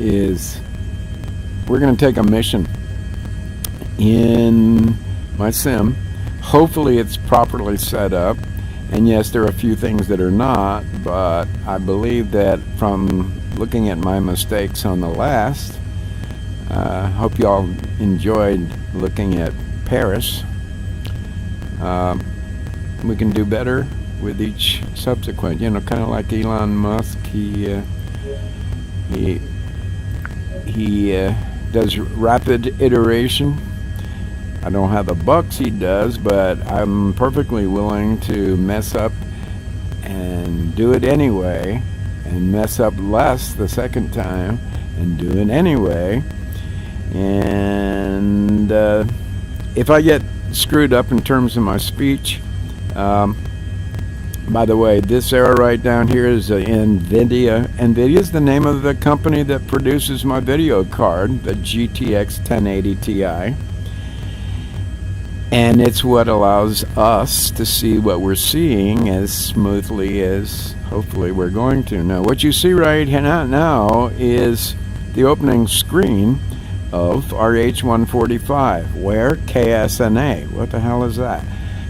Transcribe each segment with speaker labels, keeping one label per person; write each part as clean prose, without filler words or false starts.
Speaker 1: is we're going to take a mission in my sim. Hopefully it's properly set up, and yes, there are a few things that are not, but I believe that from looking at my mistakes on the last, hope you all enjoyed looking at Paris. We can do better with each subsequent, you know, kind of like Elon Musk. He does rapid iteration. I don't have the bucks he does, but I'm perfectly willing to mess up and do it anyway, and mess up less the second time and do it anyway. And if I get screwed up in terms of my speech, by the way, this arrow right down here is NVIDIA. NVIDIA is the name of the company that produces my video card, the GTX 1080 Ti. And it's what allows us to see what we're seeing as smoothly as hopefully we're going to. Now, what you see right now is the opening screen of our H145, where KSNA. What the hell is that?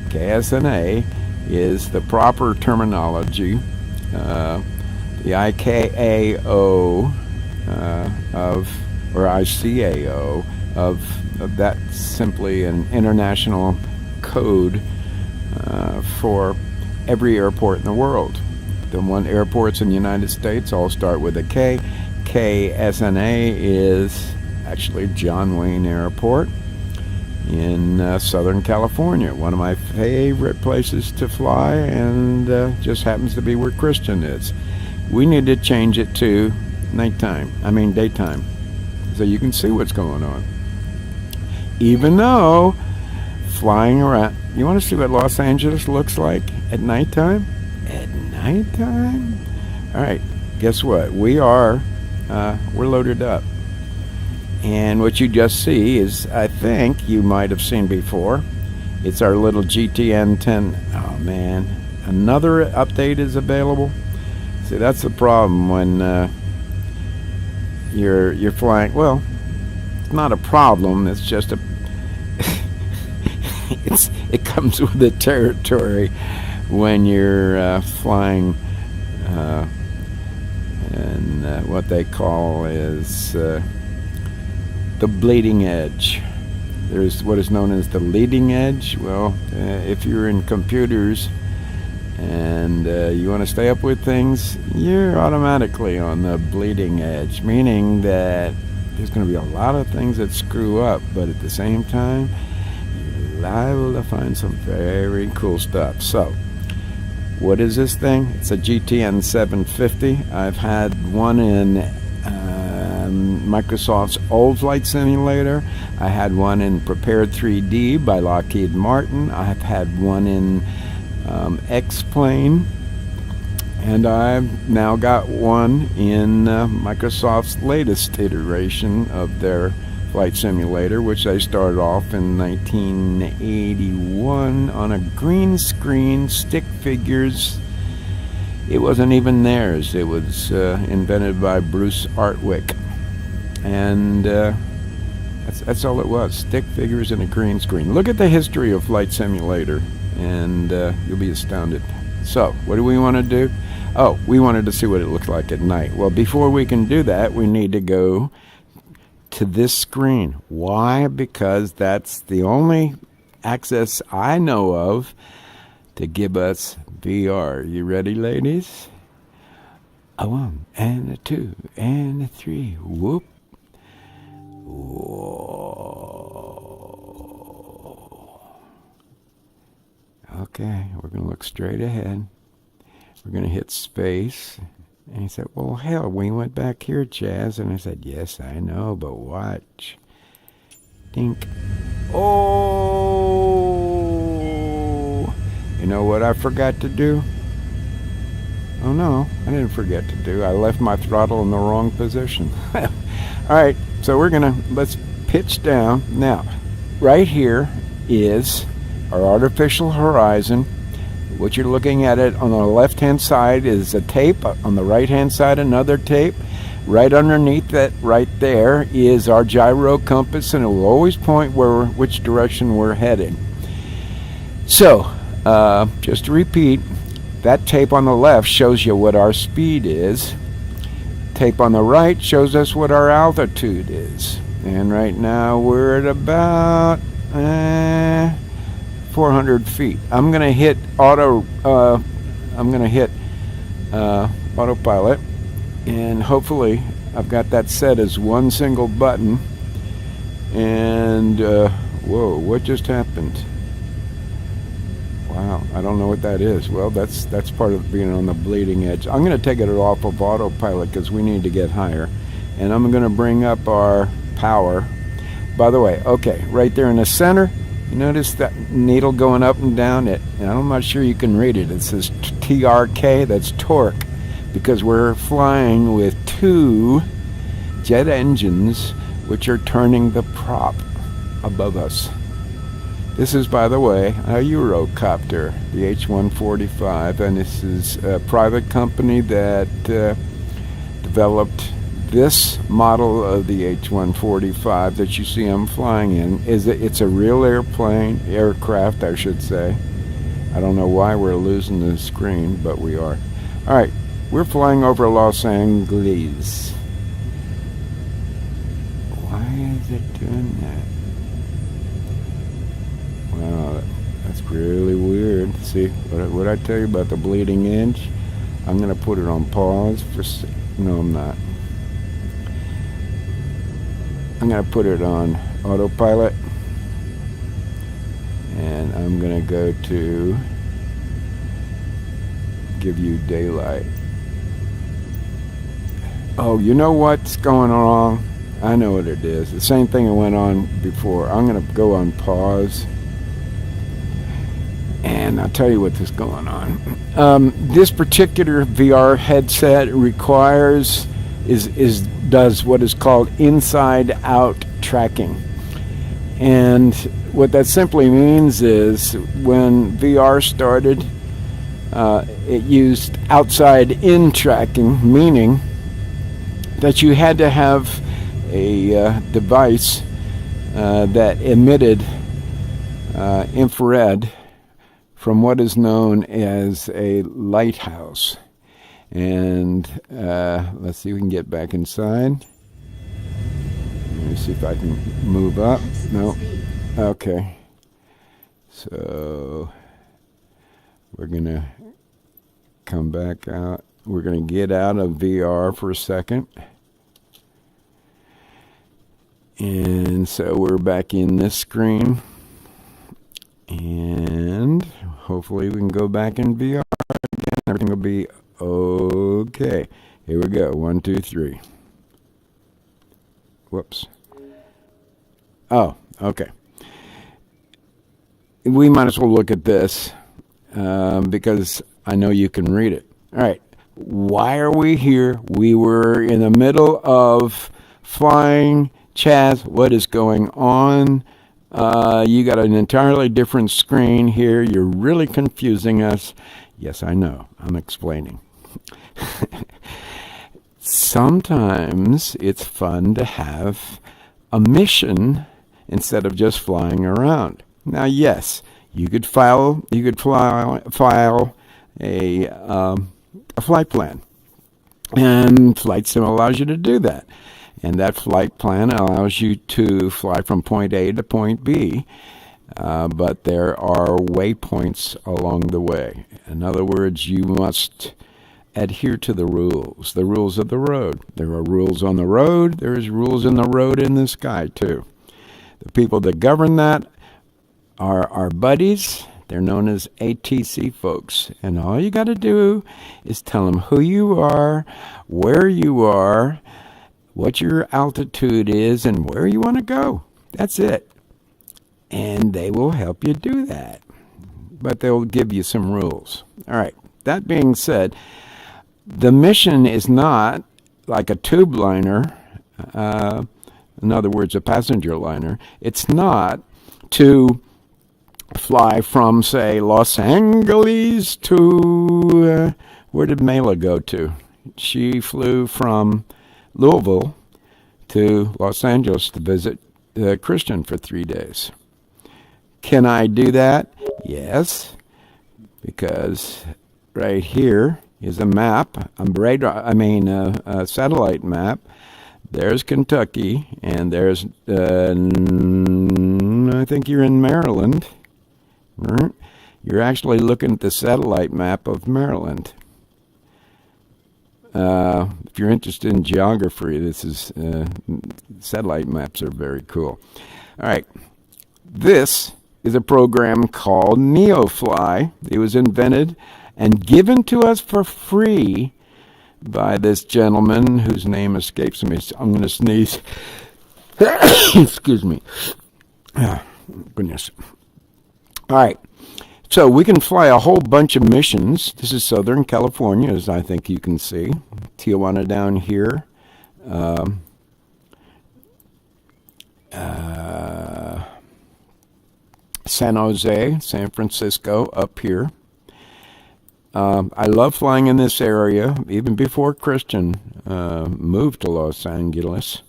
Speaker 1: KSNA is the proper terminology, the ICAO or ICAO of that's simply an international code for every airport in the world. The one airports in the United States all start with a K. KSNA is actually John Wayne Airport in Southern California, one of my favorite places to fly, and just happens to be where Christian is. We need to change it to daytime, so you can see what's going on. Even though flying around, you want to see what Los Angeles looks like at nighttime? At nighttime? All right, guess what? We're loaded up. And what you just see is, I think you might have seen before, it's our little GTN 10. Oh man, another update is available. See, that's the problem when you're flying. Well, it's not a problem. It's just it comes with the territory when you're flying, and what they call is the bleeding edge. There's what is known as the leading edge. Well, if you're in computers and you want to stay up with things, you're automatically on the bleeding edge, meaning that there's going to be a lot of things that screw up, but at the same time, you're liable to find some very cool stuff. So, what is this thing? It's a GTN 750. I've had one in Microsoft's old flight simulator. I had one in Prepared 3D by Lockheed Martin. I've had one in X-Plane, and I've now got one in Microsoft's latest iteration of their flight simulator, which they started off in 1981 on a green screen, stick figures. It wasn't even theirs. It was invented by Bruce Artwick. And that's all it was, stick figures and a green screen. Look at the history of Flight Simulator, and you'll be astounded. So, what do we want to do? Oh, we wanted to see what it looked like at night. Well, before we can do that, we need to go to this screen. Why? Because that's the only access I know of to give us VR. You ready, ladies? A 1 and a 2 and a 3. Whoop. Whoa. Okay, we're going to look straight ahead. We're going to hit space. And he said, well, hell, we went back here, Chaz. And I said, yes, I know, but watch. Dink. Oh! You know what I forgot to do? Oh, no, I didn't forget to do. I left my throttle in the wrong position. All right, so let's pitch down. Now, right here is our artificial horizon. What you're looking at it on the left-hand side is a tape. On the right-hand side, another tape. Right underneath that, right there, is our gyro compass, and it will always point which direction we're heading. So, just to repeat, that tape on the left shows you what our speed is. Tape on the right shows us what our altitude is. And right now we're at about 400 feet. I'm gonna hit autopilot, and hopefully I've got that set as one single button. And whoa, what just happened? Wow, I don't know what that is. Well, that's part of being on the bleeding edge. I'm going to take it off of autopilot because we need to get higher. And I'm going to bring up our power. By the way, okay, right there in the center, you notice that needle going up and down? And I'm not sure you can read it. It says TRK, that's torque, because we're flying with 2 jet engines which are turning the prop above us. This is, by the way, a Eurocopter, the H145, and this is a private company that developed this model of the H145 that you see I'm flying in. It's a real aircraft, I should say. I don't know why we're losing the screen, but we are. All right, we're flying over Los Angeles. Why is it doing that? Wow, that's really weird. See, what I tell you about the bleeding edge? I'm going to put it on pause for... No, I'm not. I'm going to put it on autopilot. And I'm going to go to give you daylight. Oh, you know what's going wrong? I know what it is. The same thing that went on before. I'm going to go on pause. And I'll tell you what is going on. This particular VR headset does what is called inside-out tracking. And what that simply means is when VR started, it used outside-in tracking, meaning that you had to have a device that emitted infrared from what is known as a lighthouse. And let's see if we can get back inside. Let me see if I can move up. No. Okay. So we're going to come back out. We're going to get out of VR for a second. And so we're back in this screen. And hopefully we can go back in VR again. Everything will be okay. Here we go. 1, 2, 3. Whoops. Oh, okay. We might as well look at this because I know you can read it. All right. Why are we here? We were in the middle of flying. Chaz, what is going on? You got an entirely different screen here. You're really confusing us. Yes, I know. I'm explaining. Sometimes it's fun to have a mission instead of just flying around. Now, yes, you could file a flight plan, and Flight Sim allows you to do that. And that flight plan allows you to fly from point A to point B, but there are waypoints along the way. In other words, you must adhere to the rules of the road. There are rules on the road. There is rules in the road in the sky, too. The people that govern that are our buddies. They're known as ATC folks. And all you got to do is tell them who you are, where you are, what your altitude is, and where you want to go. That's it. And they will help you do that. But they'll give you some rules. All right. That being said, the mission is not like a tube liner, in other words, a passenger liner. It's not to fly from, say, Los Angeles to, where did Mela go to? She flew from Louisville to Los Angeles to visit Christian for 3 days. Can I do that? Yes, because right here is a map, a satellite map. There's Kentucky, and there's, I think you're in Maryland. Right? You're actually looking at the satellite map of Maryland. If you're interested in geography, this is satellite maps are very cool. All right, this is a program called NeoFly. It was invented and given to us for free by this gentleman whose name escapes me. So I'm going to sneeze. Excuse me. Oh, goodness. All right. So we can fly a whole bunch of missions. This is Southern California, as I think you can see. Tijuana down here. San Jose, San Francisco, up here. I love flying in this area, even before Christian moved to Los Angeles.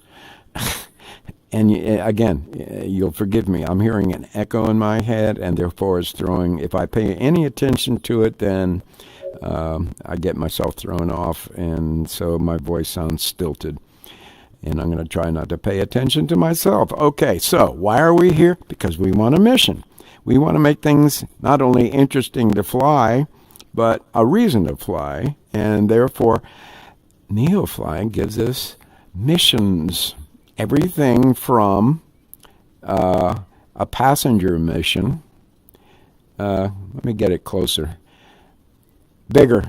Speaker 1: And again, you'll forgive me, I'm hearing an echo in my head, and therefore it's throwing, if I pay any attention to it, then I get myself thrown off, and so my voice sounds stilted. And I'm going to try not to pay attention to myself. Okay, so why are we here? Because we want a mission. We want to make things not only interesting to fly, but a reason to fly, and therefore NeoFly gives us missions. Everything from a passenger mission. Let me get it closer. Bigger.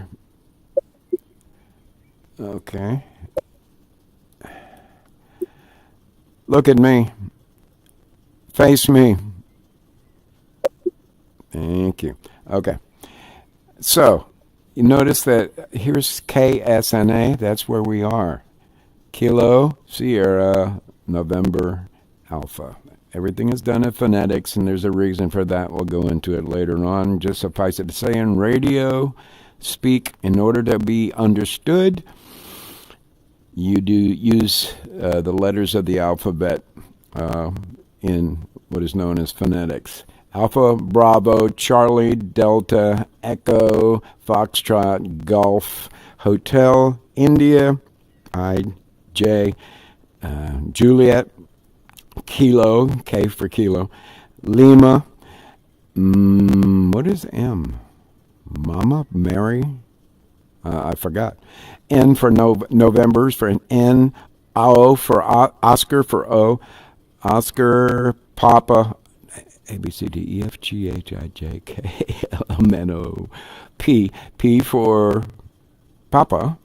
Speaker 1: Okay. Look at me. Face me. Thank you. Okay. So, you notice that here's KSNA. That's where we are. Kilo, Sierra, November, Alpha. Everything is done in phonetics, and there's a reason for that. We'll go into it later on. Just suffice it to say, in radio speak, in order to be understood, you do use the letters of the alphabet in what is known as phonetics. Alpha, Bravo, Charlie, Delta, Echo, Foxtrot, Golf, Hotel, India, J, Juliet, Kilo, K for Kilo, Lima, what is M? Mama, Mary? I forgot. N for November's for an N, O for Oscar for O, Oscar, Papa, A, B, C, D, E, F, G, H, I, J, K, L, M, N, O, P, P for Papa,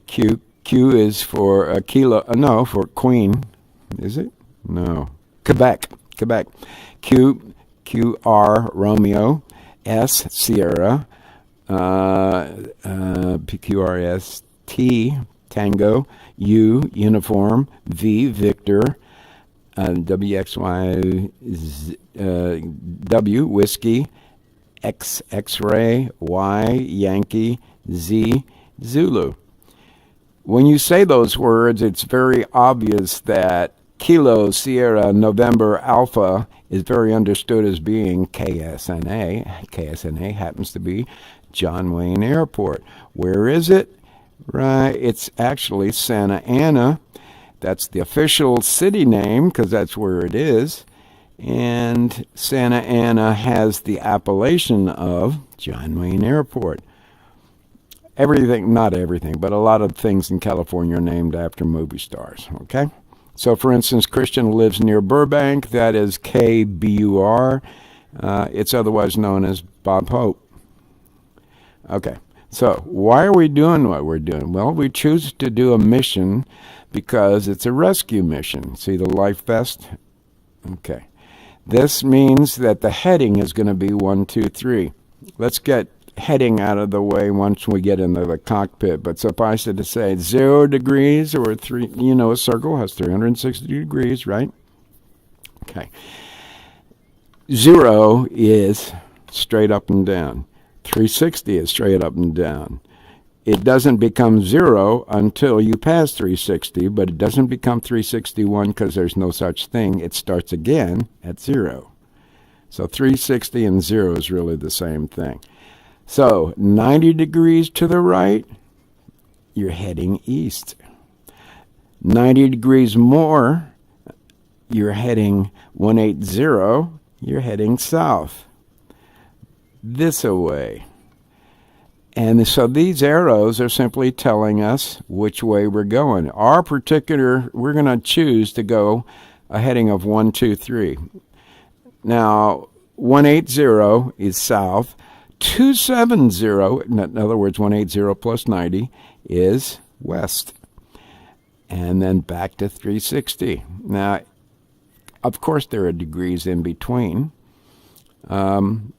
Speaker 1: Q, Q is for kilo, no, for Queen, is it? No. Quebec. Q, R, Romeo, S, Sierra, PQRS, T, Tango, U, Uniform, V, Victor, WXY, W, Whiskey, X, X-Ray, Y, Yankee, Z, Zulu. When you say those words, it's very obvious that Kilo, Sierra, November, Alpha is very understood as being KSNA. KSNA happens to be John Wayne Airport. Where is it? Right, it's actually Santa Ana. That's the official city name because that's where it is. And Santa Ana has the appellation of John Wayne Airport. Everything, not everything, but a lot of things in California are named after movie stars, okay? So, for instance, Christian lives near Burbank. That is KBUR. It's otherwise known as Bob Hope. Okay, so why are we doing what we're doing? Well, we choose to do a mission because it's a rescue mission. See the life vest? Okay. This means that the heading is going to be 1, 2, 3. Let's get heading out of the way once we get into the cockpit, but suffice it to say 0 degrees or 3, a circle has 360 degrees, right? Okay. 0 is straight up and down. 360 is straight up and down. it doesn't become 0 until you pass 360, but it doesn't become 361 because there's no such thing. It starts again at 0. So 360 and 0 is really the same thing. So 90 degrees to the right, you're heading east. 90 degrees more, you're heading 180, you're heading south. This away. And so these arrows are simply telling us which way we're going. We're going to choose to go a heading of 123. Now, 180 is south. 270, in other words, 180 plus 90, is west. And then back to 360. Now, of course, there are degrees in between. And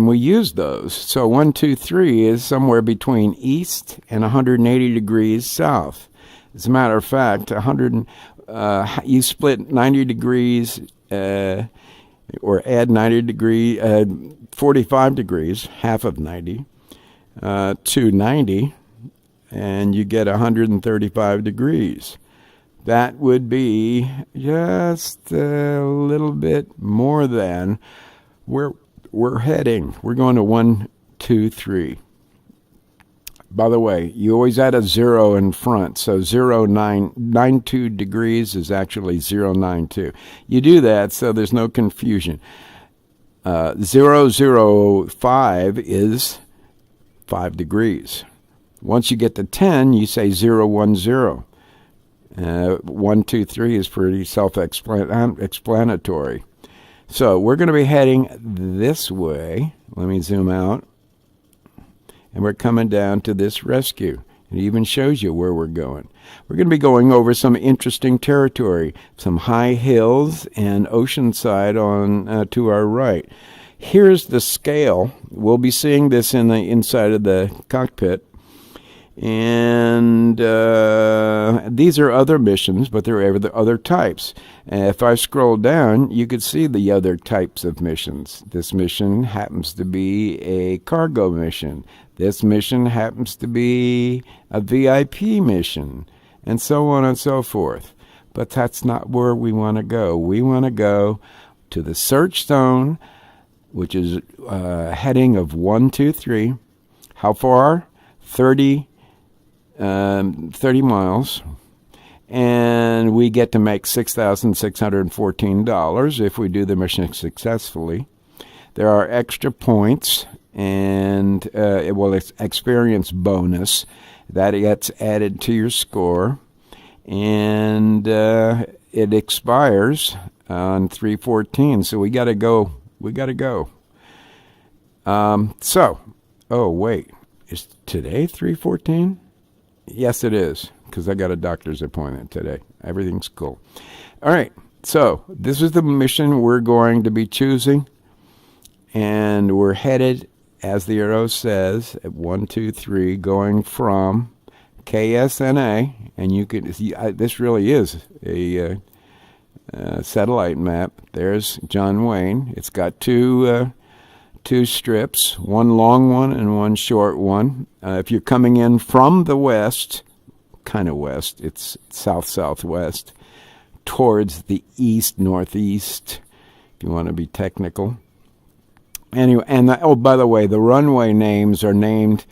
Speaker 1: we use those. So 123 is somewhere between east and 180 degrees south. As a matter of fact, you split 90 degrees or add 90 degree, 45 degrees, half of 90, to 90, and you get 135 degrees. That would be just a little bit more than where we're heading. We're going to 123. By the way, you always add a 0 in front, so 092 degrees is actually 092. You do that so there's no confusion. 005 is 5 degrees. Once you get to 10, you say 010. 123 is pretty self-explanatory. So we're going to be heading this way. Let me zoom out. And we're coming down to this rescue. It even shows you where we're going. We're going to be going over some interesting territory, some high hills and oceanside on to our right. Here's the scale. We'll be seeing this in the inside of the cockpit. And these are other missions, but there are other types. If I scroll down, you could see the other types of missions. This mission happens to be a cargo mission. This mission happens to be a VIP mission, and so on and so forth. But that's not where we want to go. We want to go to the search zone, which is heading of 123. How far? 30 miles, and we get to make $6,614 if we do the mission successfully. There are extra points, and it will experience bonus that gets added to your score, and it expires on 3/14. So we got to go. Oh wait, is today 3/14? Yes, it is, because I got a doctor's appointment today. Everything's cool. All right, so this is the mission we're going to be choosing, and we're headed, as the arrow says, at 123, going from KSNA, and you can see this really is a satellite map. There's John Wayne. It's got two strips, one long one and one short one. If you're coming in from the west, kind of west, it's south-southwest, towards the east-northeast, if you want to be technical. Anyway, and by the way, the runway names are named,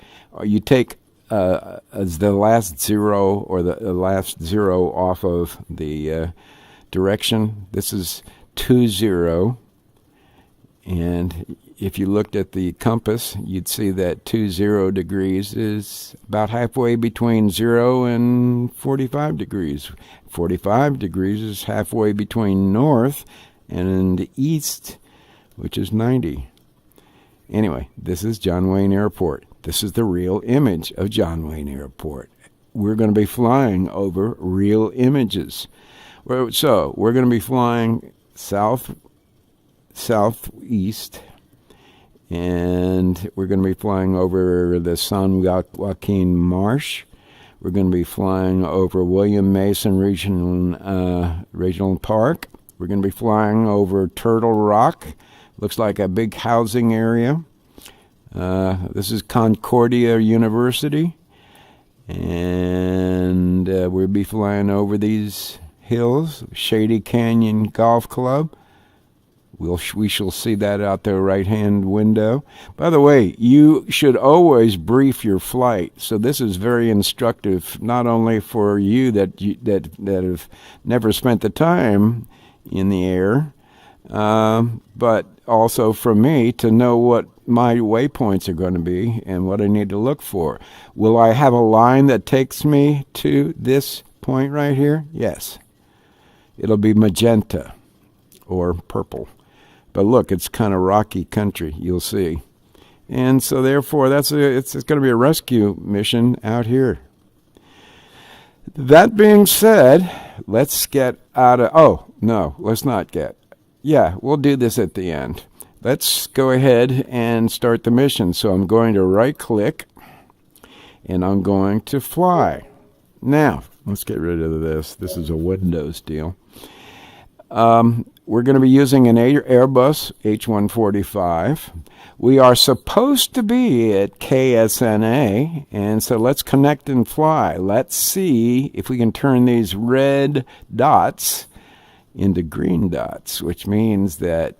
Speaker 1: you take as the last zero or the last zero off of the direction. This is 20, and if you looked at the compass, you'd see that 20 degrees is about halfway between 0 and 45 degrees. 45 degrees is halfway between north and the east, which is 90. Anyway, this is John Wayne Airport. This is the real image of John Wayne Airport. We're going to be flying over real images. So we're going to be flying southeast, and we're going to be flying over the San Joaquin Marsh. We're going to be flying over William Mason Regional Park. We're going to be flying over Turtle Rock. Looks like a big housing area. This is Concordia University. And we'll be flying over these hills, Shady Canyon Golf Club. We shall see that out the right-hand window. By the way, you should always brief your flight. So this is very instructive, not only for you that have never spent the time in the air, but also for me to know what my waypoints are going to be and what I need to look for. Will I have a line that takes me to this point right here? Yes. It'll be magenta or purple. But look, it's kind of rocky country, you'll see. And so therefore, it's going to be a rescue mission out here. That being said, let's get out of... Oh, no, let's not get... Yeah, we'll do this at the end. Let's go ahead and start the mission. So I'm going to right-click, and I'm going to fly. Now, let's get rid of this. This is a Windows deal. We're going to be using an Airbus H145. We are supposed to be at KSNA, and so let's connect and fly. Let's see if we can turn these red dots into green dots, which means that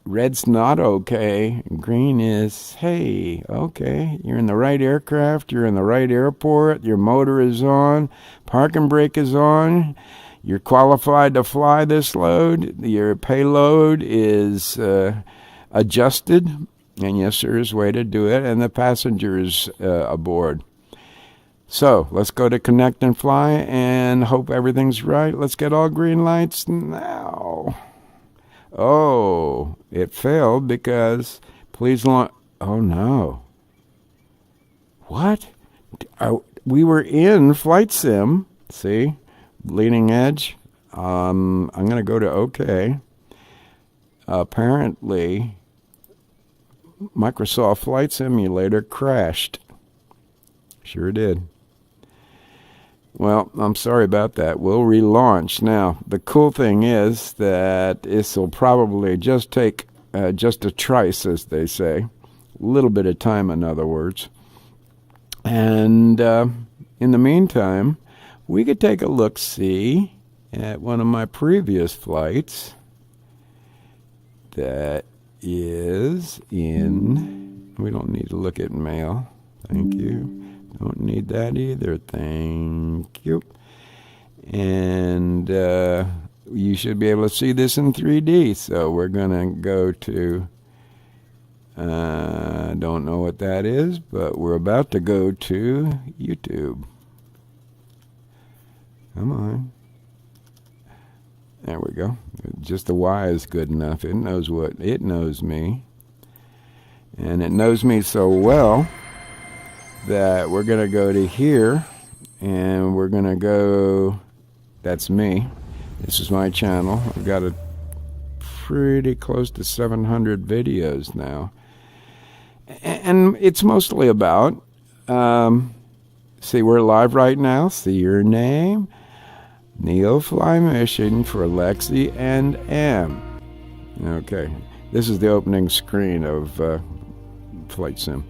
Speaker 1: red's not okay, green is, hey, okay, you're in the right aircraft, you're in the right airport, your motor is on, parking brake is on, you're qualified to fly this load, your payload is adjusted, and yes, there is a way to do it, and the passenger is aboard. So let's go to connect and fly and hope everything's right. Let's get all green lights now. Oh, it failed because please launch. Oh no. What? We were in Flight Sim. See? Leading edge. I'm going to go to OK. Apparently, Microsoft Flight Simulator crashed. Sure did. Well, I'm sorry about that. We'll relaunch. Now, the cool thing is that this will probably just take just a trice, as they say. A little bit of time, in other words. And in the meantime, we could take a look-see at one of my previous flights that is in... We don't need to look at mail. Thank you. Don't need that either. Thank you. And you should be able to see this in 3D. So we're going to go to... don't know what that is, but we're about to go to YouTube. Come on. There we go. Just the Y is good enough. It knows what... It knows me. And it knows me so well that we're going to go to here, and we're going to go... That's me. This is my channel. I've got a pretty close to 700 videos now. And it's mostly about... see, we're live right now. See your name. Neo-Fly mission for Lexi and M. Okay. This is the opening screen of Flight Sim.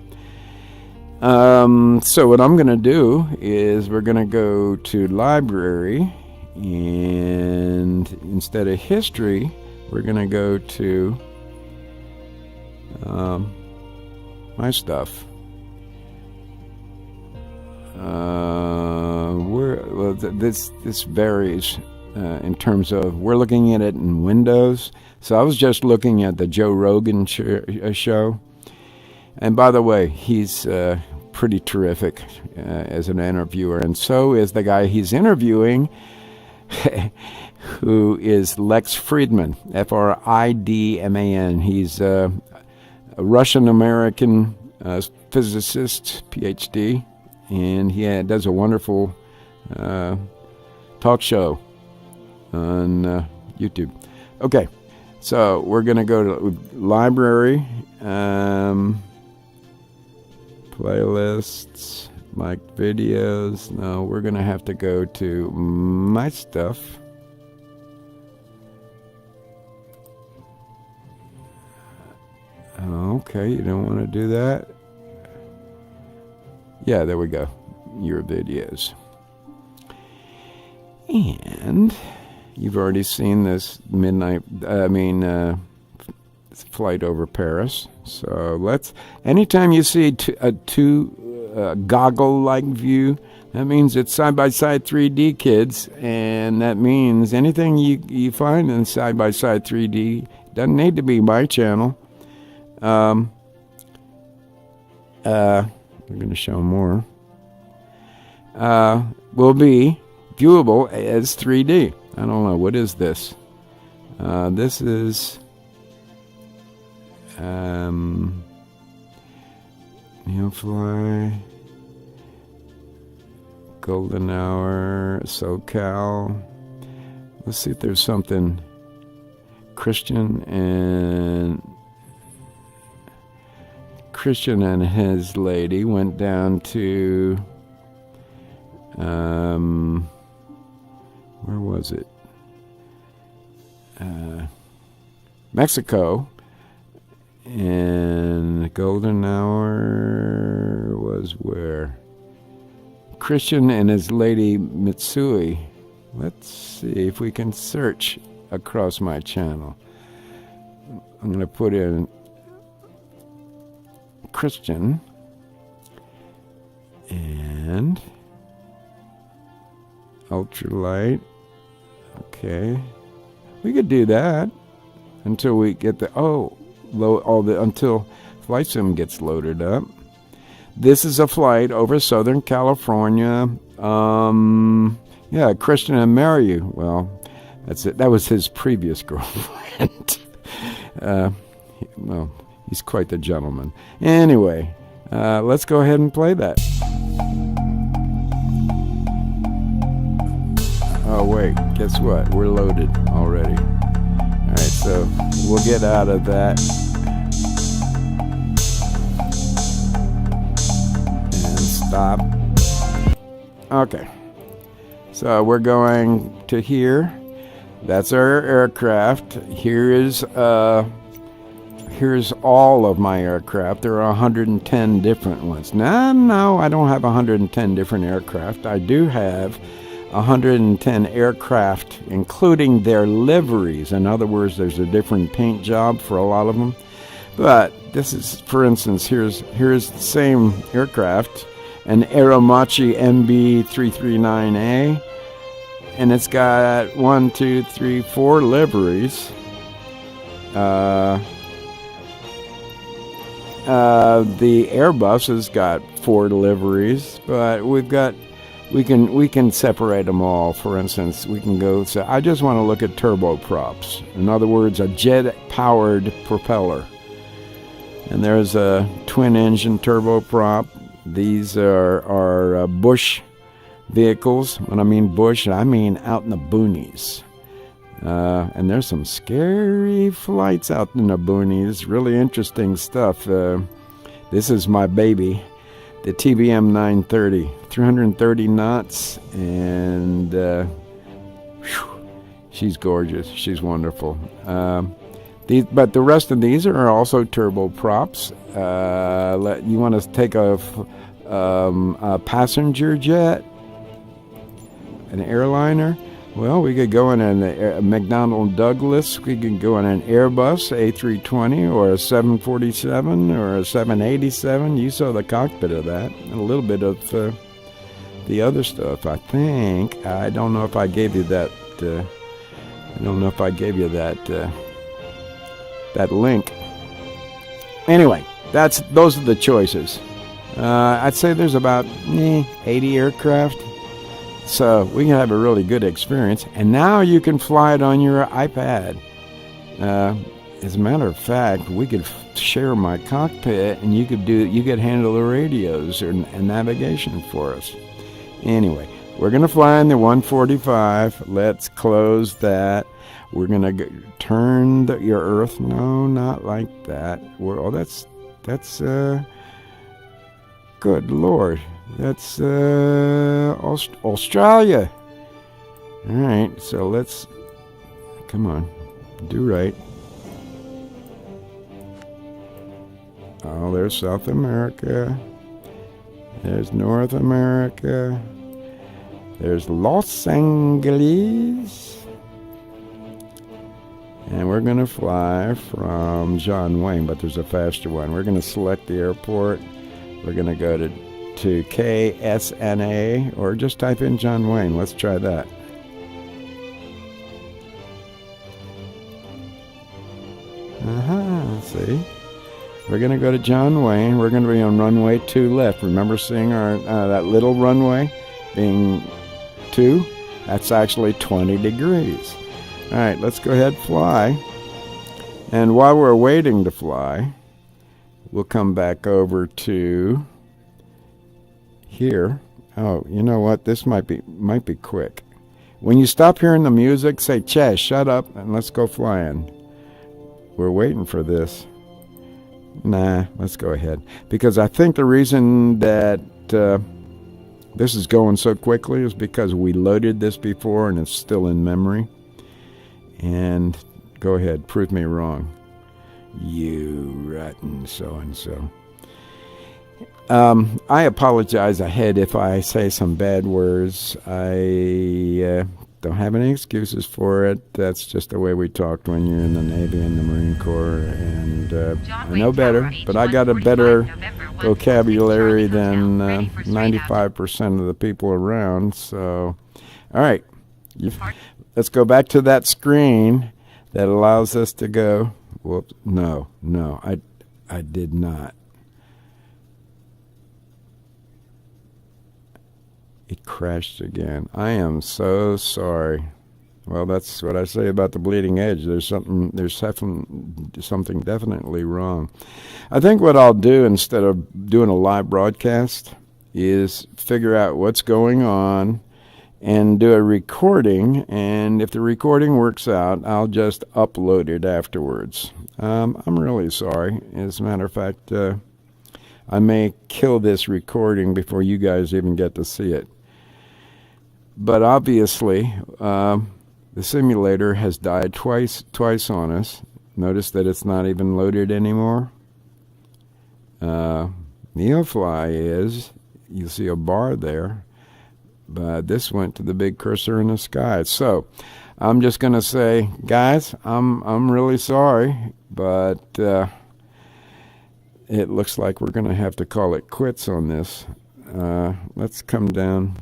Speaker 1: So what I'm going to do is we're going to go to library, and instead of history, we're going to go to my stuff. This varies in terms of, we're looking at it in Windows. So I was just looking at the Joe Rogan show. And by the way, he's pretty terrific as an interviewer. And so is the guy he's interviewing, who is Lex Friedman, F-R-I-D-M-A-N. He's a Russian-American physicist, PhD. And he does a wonderful talk show on YouTube. Okay, so we're going to go to library, playlists, like videos. No, we're going to have to go to my stuff. Okay, you don't want to do that? Yeah, there we go. your videos. And you've already seen this flight over Paris. So anytime you see a two goggle-like view, that means it's side-by-side 3D, kids. And that means anything you find in side-by-side 3D doesn't need to be my channel. We're going to show more. Will be viewable as 3D. I don't know. What is this? This is Neofly, Golden Hour, SoCal. Let's see if there's something. Christian and his lady went down to where was it? Mexico. And Golden Hour was where? Christian and his lady Mitsui. Let's see if we can search across my channel. I'm going to put in Christian and ultralight. Okay, we could do that until we get until Flight Sim gets loaded up. This is a flight over Southern California. Christian and Mary. Well, that's it. That was his previous girlfriend. Well, he's quite the gentleman. Anyway, let's go ahead and play that. Oh, wait. Guess what? We're loaded already. All right, so we'll get out of that. And stop. Okay. So we're going to here. That's our aircraft. Here's all of my aircraft. There are 110 different ones. No, I don't have 110 different aircraft. I do have 110 aircraft, including their liveries. In other words, there's a different paint job for a lot of them. But this is, for instance, here's the same aircraft, an Aeromachi MB339A, and it's got 4 liveries. The Airbus has got 4 liveries, but we can separate them all. For instance, we can go. So I just want to look at turboprops. In other words, a jet-powered propeller. And there's a twin-engine turboprop. These are bush vehicles. When I mean bush, I mean out in the boonies. And there's some scary flights out in the boonies. Really interesting stuff. This is my baby, the TBM 930, 330 knots, and she's gorgeous. She's wonderful. But the rest of these are also turboprops. You want to take a passenger jet, an airliner? Well, we could go in a McDonnell Douglas. We could go in an Airbus A320 or a 747 or a 787. You saw the cockpit of that. And a little bit of the other stuff, I think. I don't know if I gave you that. That link. Anyway, those are the choices. I'd say there's about 80 aircraft. So we can have a really good experience. And now you can fly it on your iPad. As a matter of fact, we could share my cockpit, and you could handle the radios and navigation for us. Anyway, we're going to fly in the 145. Let's close that. We're going to turn your Earth. No, not like that. That's good Lord. That's Australia. All right, so let's, come on, do right. Oh, there's South America. There's North America. There's Los Angeles. And we're going to fly from John Wayne, but there's a faster one. We're going to select the airport. We're going to go to KSNA, or just type in John Wayne. Let's try that. See? We're going to go to John Wayne. We're going to be on runway 2 left. Remember seeing our that little runway being 2? That's actually 20 degrees. All right, let's go ahead and fly. And while we're waiting to fly, we'll come back over to here. Oh, you know what? This might be quick. When you stop hearing the music, say, "Che, shut up," and let's go flying. We're waiting for this. Nah, let's go ahead. Because I think the reason that this is going so quickly is because we loaded this before and it's still in memory. And go ahead, prove me wrong. You rotten so-and-so. I apologize ahead if I say some bad words. I don't have any excuses for it. That's just the way we talked when you're in the Navy and the Marine Corps. And I know better, but I got a better vocabulary than 95% of the people around. So, all right. Let's go back to that screen that allows us to go. Whoops. No, I did not. It crashed again. I am so sorry. Well, that's what I say about the bleeding edge. There's something definitely wrong. I think what I'll do instead of doing a live broadcast is figure out what's going on and do a recording, and if the recording works out, I'll just upload it afterwards. I'm really sorry. As a matter of fact, I may kill this recording before you guys even get to see it. But obviously, the simulator has died twice on us. Notice that it's not even loaded anymore. NeoFly is. You see a bar there. But this went to the big cursor in the sky. So I'm just going to say, guys, I'm really sorry, but it looks like we're going to have to call it quits on this. Let's come down,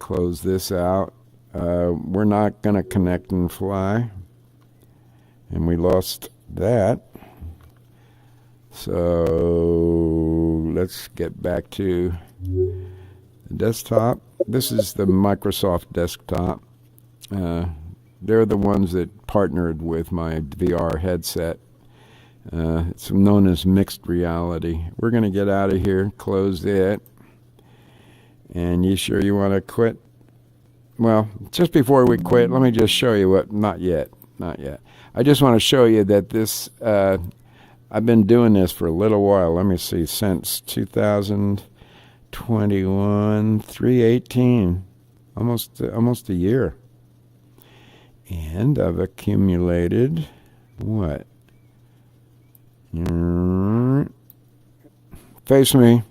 Speaker 1: close this out. We're not going to connect and fly. And we lost that. So let's get back to desktop. This is the Microsoft desktop. They're the ones that partnered with my VR headset. It's known as mixed reality. We're going to get out of here, close it. And you sure you want to quit? Well, just before we quit, let me just show you what. Not yet. I just want to show you that this, I've been doing this for a little while. Let me see, since 2021, 3/18, almost a year. And I've accumulated what? Face me.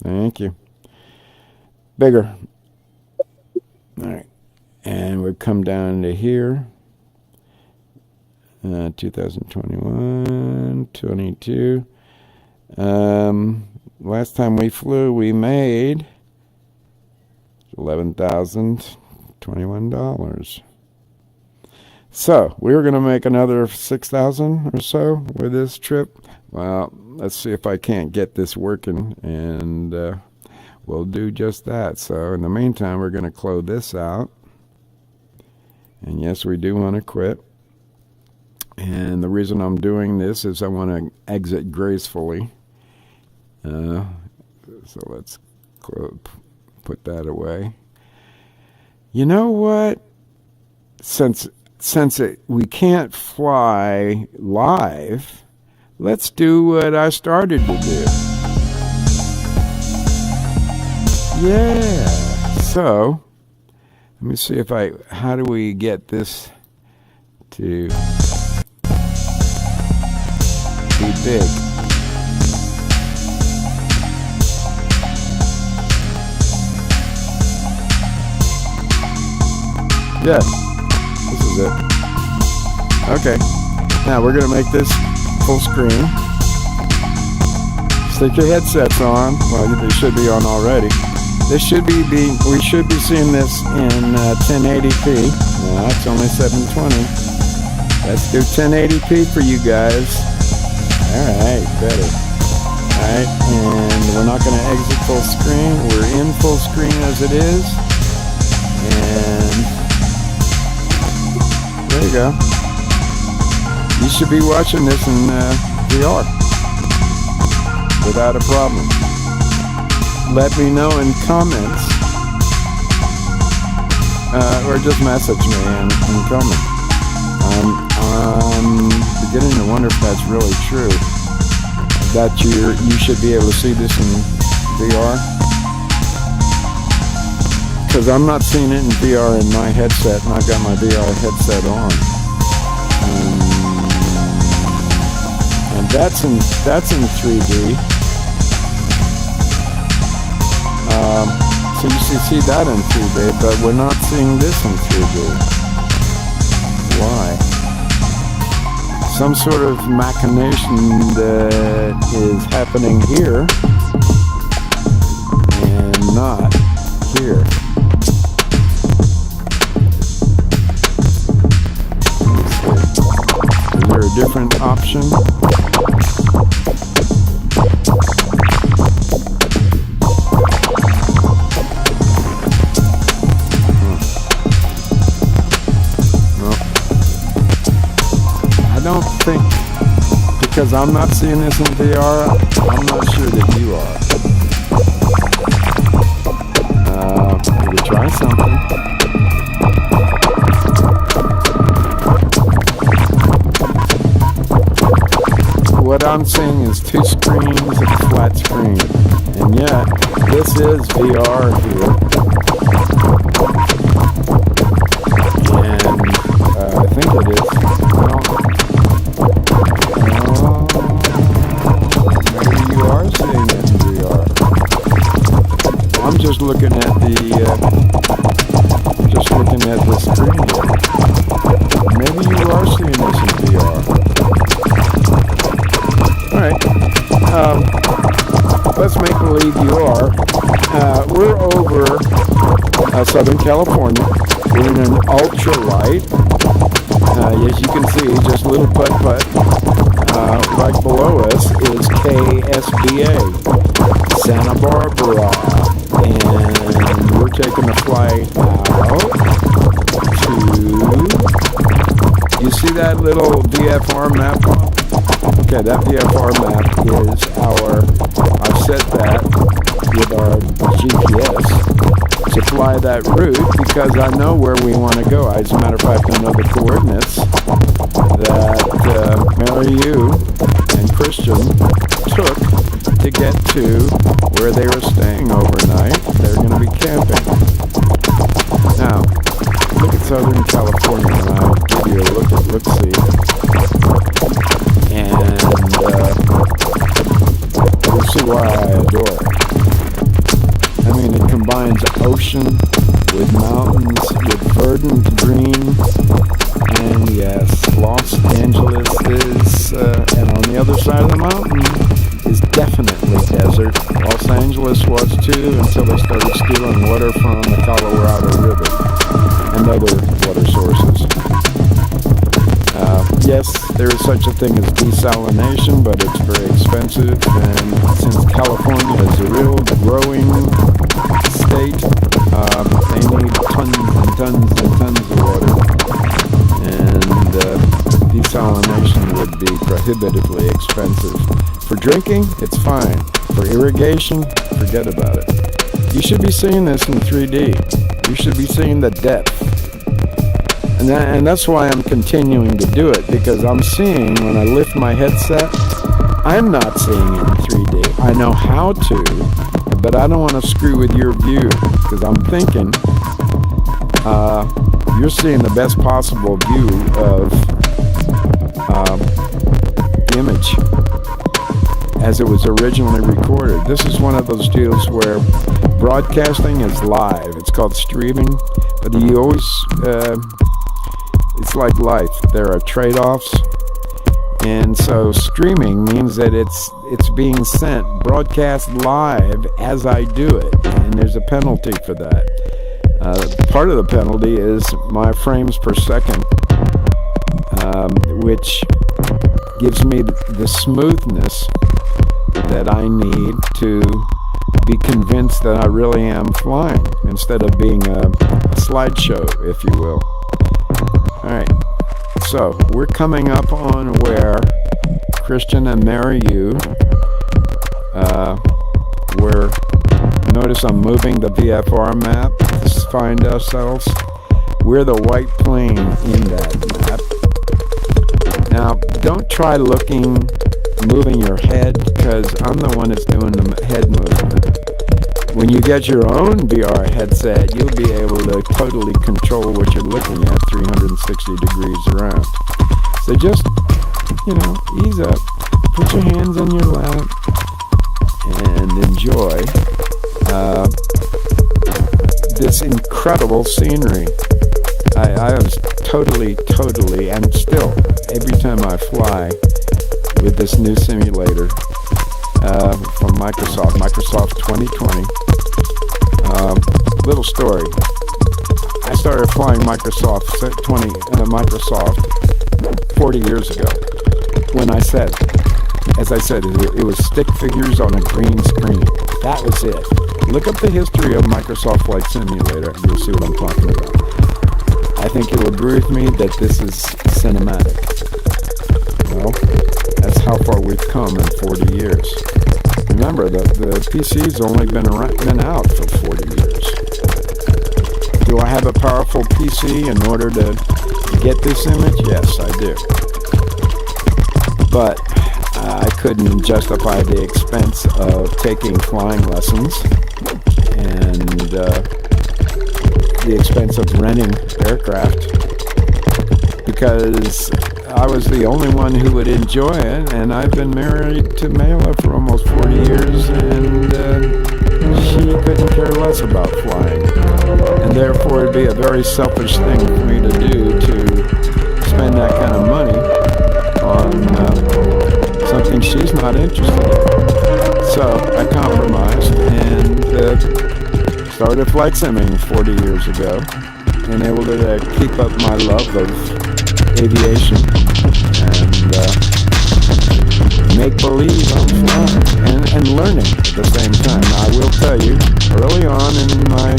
Speaker 1: Thank you. Bigger. All right. And we've come down to here. 2021, 22. Last time we flew, we made $11,021. So we were going to make another 6,000 or so with this trip. Well, let's see if I can't get this working, and we'll do just that. So in the meantime, we're going to close this out. And yes, we do want to quit. And the reason I'm doing this is I want to exit gracefully. So let's put that away. You know what? Since we can't fly live, let's do what I started to do. Yeah. So let me see how do we get this to be big? Yeah, this is it. Okay, now we're gonna make this full screen. Stick your headsets on. Well, they should be on already. We should be seeing this in 1080p. No, it's only 720. Let's do 1080p for you guys. Alright, better. Alright, and we're not going to exit full screen. We're in full screen as it is. And there you go. You should be watching this in VR without a problem. Let me know in comments, or just message me and comment. I'm beginning to wonder if that's really true, that you should be able to see this in VR, because I'm not seeing it in VR in my headset, and I've got my VR headset on, and that's in 3D. So you see that in 3D, but we're not seeing this in 3D. Why? Some sort of machination that is happening here and not here. Is there a different option? I don't think, because I'm not seeing this in VR, I'm not sure that you are. We could try something. What I'm seeing is two screens and a flat screen. And yet, this is VR here. And I think it is. Maybe you are seeing it in VR. I'm just looking at the screen here. Maybe you are seeing this in VR. Alright, let's make believe you are. We're over Southern California. We're in an ultralight. As you can see, just a little putt-putt. Right below us is KSBA, Santa Barbara. And we're taking a flight out to... You see that little VFR map? Okay, that VFR map is I've set that with our GPS to fly that route because I know where we want to go. As a matter of fact, I know the coordinates that Mary and Christian took to get to where they were staying overnight. They're going to be camping. Now, look at Southern California, and I'll give you a look at Lexi. And you'll see why I adore it. I mean, it combines ocean with mountains, with verdant green, and yes, Los Angeles is, and on the other side of the mountain is definitely desert. Los Angeles was too until they started stealing water from the Colorado River and other water sources. Yes, there is such a thing as desalination, but it's very expensive, and since California is a real growing state, they need tons and tons and tons of water, and desalination would be prohibitively expensive. For drinking, it's fine. For irrigation, forget about it. You should be seeing this in 3D. You should be seeing the depth. And that's why I'm continuing to do it, because I'm seeing, when I lift my headset, I'm not seeing it in 3D. I know how to, but I don't want to screw with your view, because I'm thinking you're seeing the best possible view of the image as it was originally recorded. This is one of those deals where Broadcasting is live. It's called streaming, but you always, it's like life. There are trade-offs, and so streaming means that it's being sent, broadcast live as I do it, and there's a penalty for that. Part of the penalty is my frames per second, which gives me the smoothness that I need to be convinced that I really am flying, instead of being a slideshow, if you will. Alright, so we're coming up on where Christian and Mary Yu, notice I'm moving the VFR map to find ourselves. We're the white plane in that map. Now, don't try moving your head, because I'm the one that's doing the head movement. When you get your own VR headset, you'll be able to totally control what you're looking at 360 degrees around. So just, ease up, put your hands on your lap, and enjoy this incredible scenery. I was totally, and still, every time I fly with this new simulator from Microsoft 2020. Little story. I started flying Microsoft 40 years ago. As I said, it was stick figures on a green screen. That was it. Look up the history of Microsoft Flight Simulator, and you'll see what I'm talking about. I think you'll agree with me that this is cinematic. Well, that's how far we've come in 40 years. Remember, the PC's only been out for 40 years. Do I have a powerful PC in order to get this image? Yes, I do. But I couldn't justify the expense of taking flying lessons and the expense of renting aircraft, because I was the only one who would enjoy it, and I've been married to Mela for almost 40 years, and she couldn't care less about flying. And therefore, it'd be a very selfish thing for me to do, to spend that kind of money on something she's not interested in. So I compromised and started flight simming 40 years ago, and able to keep up my love of aviation and make believe I'm flying and learning at the same time. I will tell you, early on in my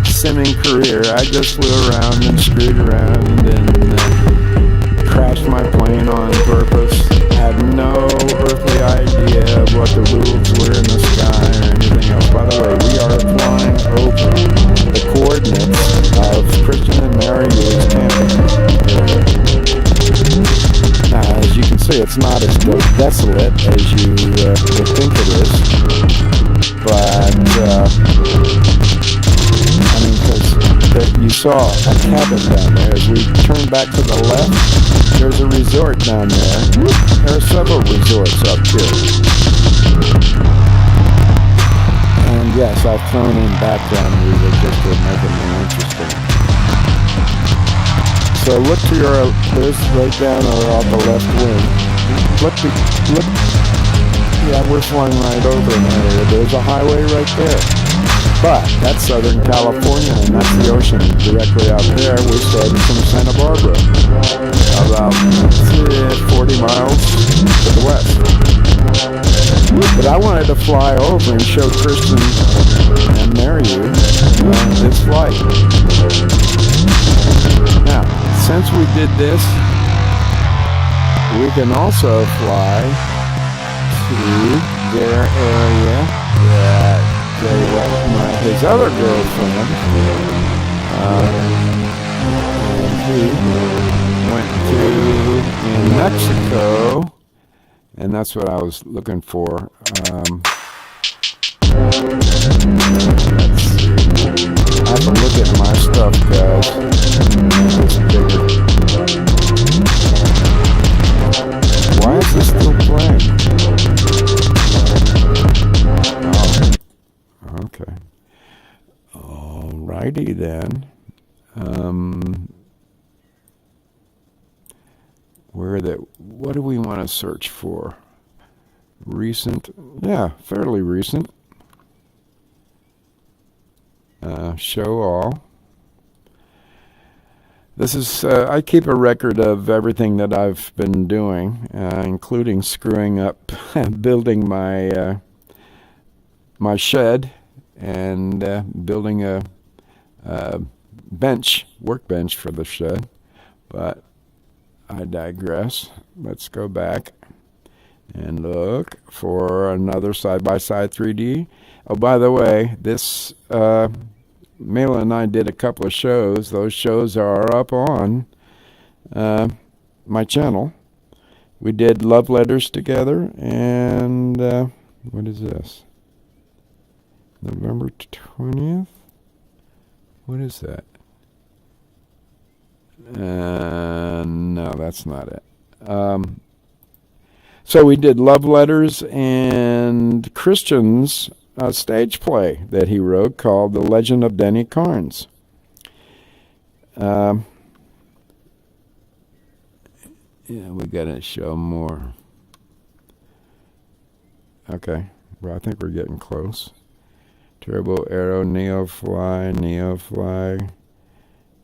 Speaker 1: simming career, I just flew around and screwed around and crashed my plane on purpose. Had no earthly idea of what the rules were in the sky or anything else. By the way, we are flying over the coordinates of Christian and Mary Yu's camping area. Now, as you can see, it's not as desolate as you would think it is, but because you saw a cabin down there. As we turn back to the left, there's a resort down there. There are several resorts up here. And yes, I've thrown in background music just to make it more interesting. So look to there's right down off the left wing. Look, yeah, we're flying right over an area. There's a highway right there. But that's Southern California, and that's the ocean directly out there. We started from Santa Barbara, about 40 miles to the west. But I wanted to fly over and show Christian and Mary Yu this flight. Now, since we did this, we can also fly to their area that his other girlfriend, and he went to in Mexico, and that's what I was looking for. Let's see. I have to look at my stuff, guys. It's bigger. Why is this still playing? Oh, okay. righty then. What do we want to search for? Recent, yeah, fairly recent. Show all. This is, I keep a record of everything that I've been doing, including screwing up building my my shed and building a workbench for the shed. But I digress. Let's go back and look for another side-by-side 3D. Oh, by the way, this Mela and I did a couple of shows. Those shows are up on my channel. We did love letters together, and what is this? November 20th? What is that? No, that's not it. So we did love letters and Christian's stage play that he wrote called The Legend of Denny Carnes. Yeah, we got to show more. Okay, well, I think we're getting close. Turbo Arrow, Neofly,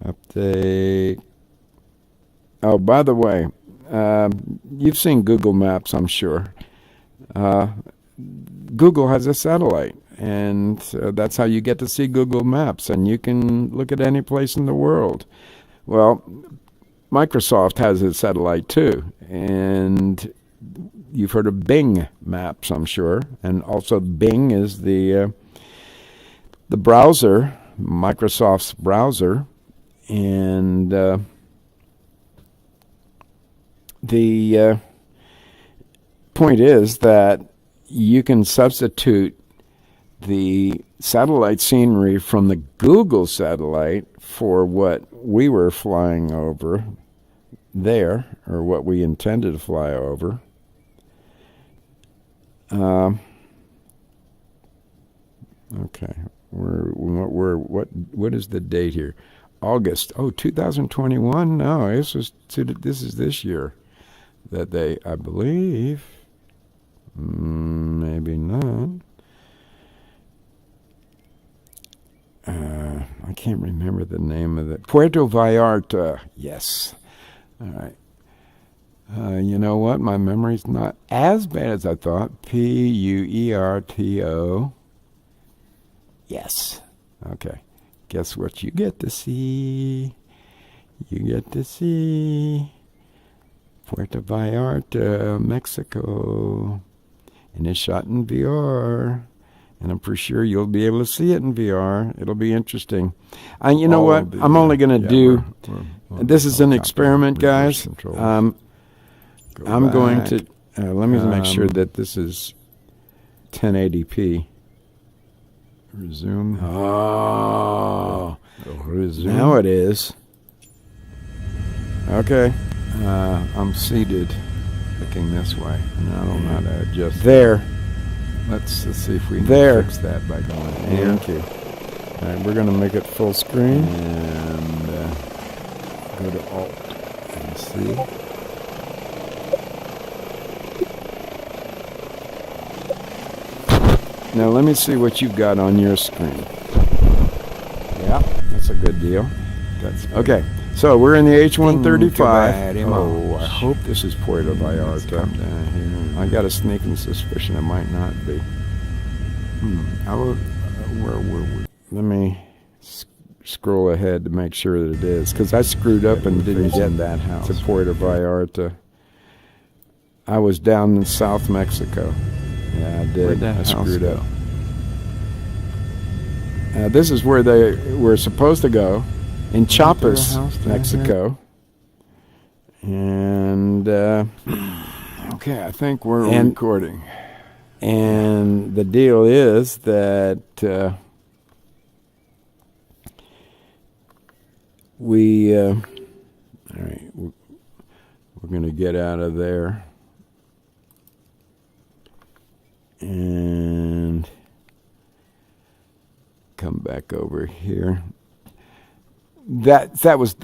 Speaker 1: update. Oh, by the way, you've seen Google Maps, I'm sure. Google has a satellite, and that's how you get to see Google Maps, and you can look at any place in the world. Well, Microsoft has a satellite too, and you've heard of Bing Maps, I'm sure, and also Bing is the browser, Microsoft's browser, and the point is that you can substitute the satellite scenery from the Google satellite for what we were flying over there, or what we intended to fly over. Okay, what is the date here? August. Oh, 2021. No, this is this year that they, I believe. Maybe not. I can't remember the name of it. Puerto Vallarta. Yes. All right. You know what? My memory's not as bad as I thought. Puerto. Yes. Okay. Guess what you get to see? You get to see Puerto Vallarta, Mexico. And it's shot in VR. And I'm pretty sure you'll be able to see it in VR. It'll be interesting. And you know what? I'm only going to do... this is an experiment, guys. I'm going to... let me make sure that this is 1080p. Resume. Oh. Resume. Now it is. Okay. I'm seated. Looking this way. And I don't know how to adjust. There. Let's see if we can fix that by going here. Thank you. All right, we're going to make it full screen. And go to Alt and C. Now let me see what you've got on your screen. Yeah, that's a good deal. That's good. Okay. So we're in the H135. Oh, I hope this is Puerto Vallarta. I got a sneaking suspicion it might not be. Where were we? Let me scroll ahead to make sure that it is, because I screwed up and didn't get that house to Puerto Vallarta. I was down in South Mexico. Yeah, I did. I screwed up. This is where they were supposed to go. In Chiapas, Mexico. And, okay, I think we're recording. And the deal is that we, all right, we're going to get out of there. And come back over here. that was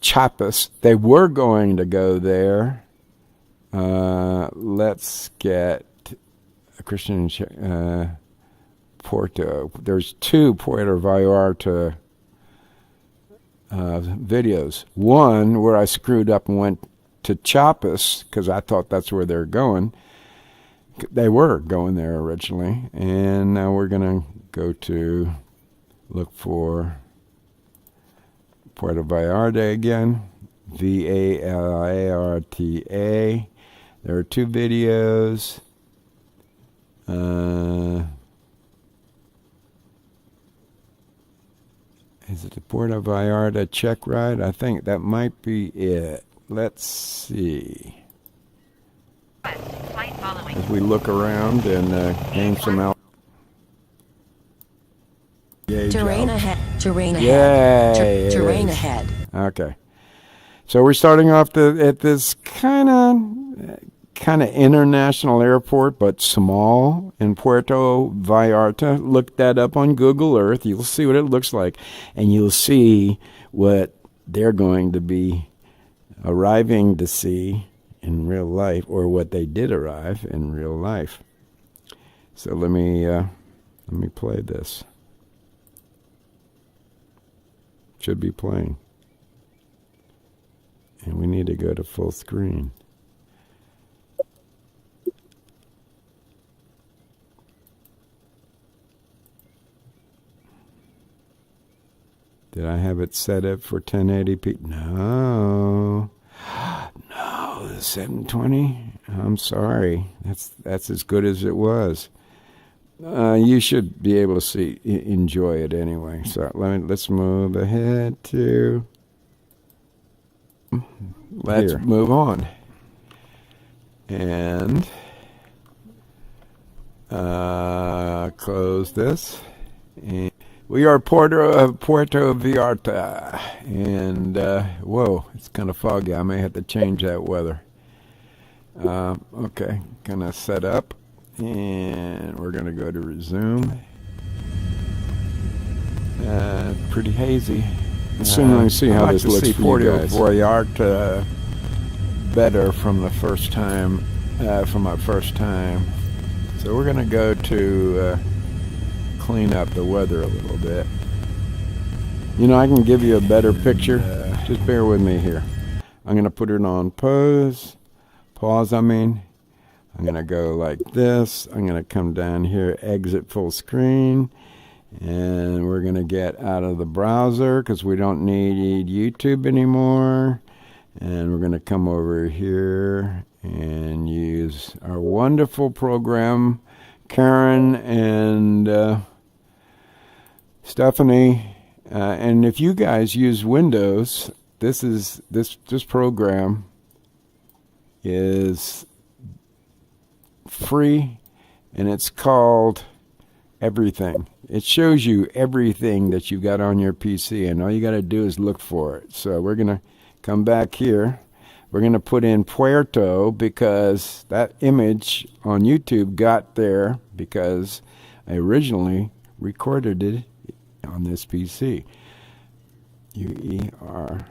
Speaker 1: Chiapas. They were going to go there. Let's get a Christian Puerto. There's 2 Puerto Vallarta videos. One where I screwed up and went to Chiapas because I thought that's where they're going. They were going there originally, and now we're gonna go to look for Puerto Vallarta again. Vallarta. There are 2 videos. Is it the Puerto Vallarta check ride? I think that might be it. Let's see. As we look around and gain some out.
Speaker 2: Terrain ahead. Terrain
Speaker 1: ahead.
Speaker 2: Terrain ahead.
Speaker 1: Okay. So we're starting off at this kind of international airport, but small, in Puerto Vallarta. Look that up on Google Earth. You'll see what it looks like, and you'll see what they're going to be arriving to see in real life, or what they did arrive in real life. So let me play this. Should be playing. And we need to go to full screen. Did I have it set up for 1080p? No. No, the 720? I'm sorry. That's as good as it was. You should be able to enjoy it anyway. So let's move ahead to... Let's move on. And close this. And we are Puerto Vallarta. And, whoa, it's kind of foggy. I may have to change that weather. Okay, gonna set up. And we're gonna go to resume. Pretty hazy. Soon we'll see how this looks for you guys. Vallarta better from the first time, from my first time. So we're gonna go to clean up the weather a little bit. You know, I can give you a better picture. Just bear with me here. I'm gonna put it on pause. I mean. I'm gonna go like this. I'm gonna come down here, exit full screen. And we're going to get out of the browser because we don't need YouTube anymore. And we're going to come over here and use our wonderful program, Karen and Stephanie. And if you guys use Windows, this program is free, and it's called Everything. It shows you everything that you got on your PC, and all you got to do is look for it. So we're going to come back here. We're going to put in Puerto because that image on YouTube got there because I originally recorded it on this PC. UERTO.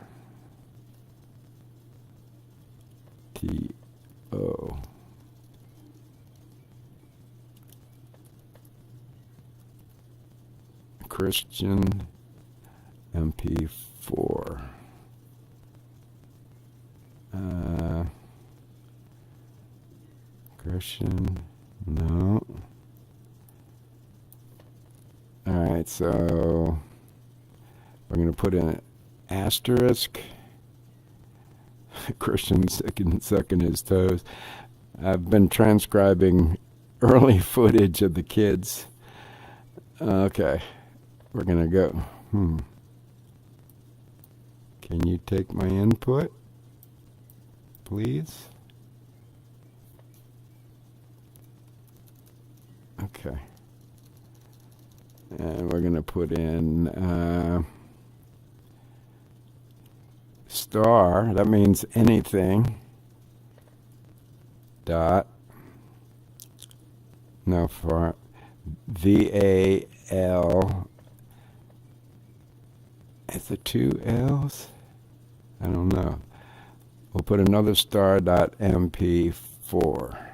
Speaker 1: Christian MP4. Christian, no. Alright, so we're going to put in an asterisk. Christian's sucking his toes. I've been transcribing early footage of the kids. Okay. We're going to go. Can you take my input, please? Okay. And we're going to put in star. That means anything. Dot. No, for VAL. Is it two L's? I don't know. We'll put another star.mp4.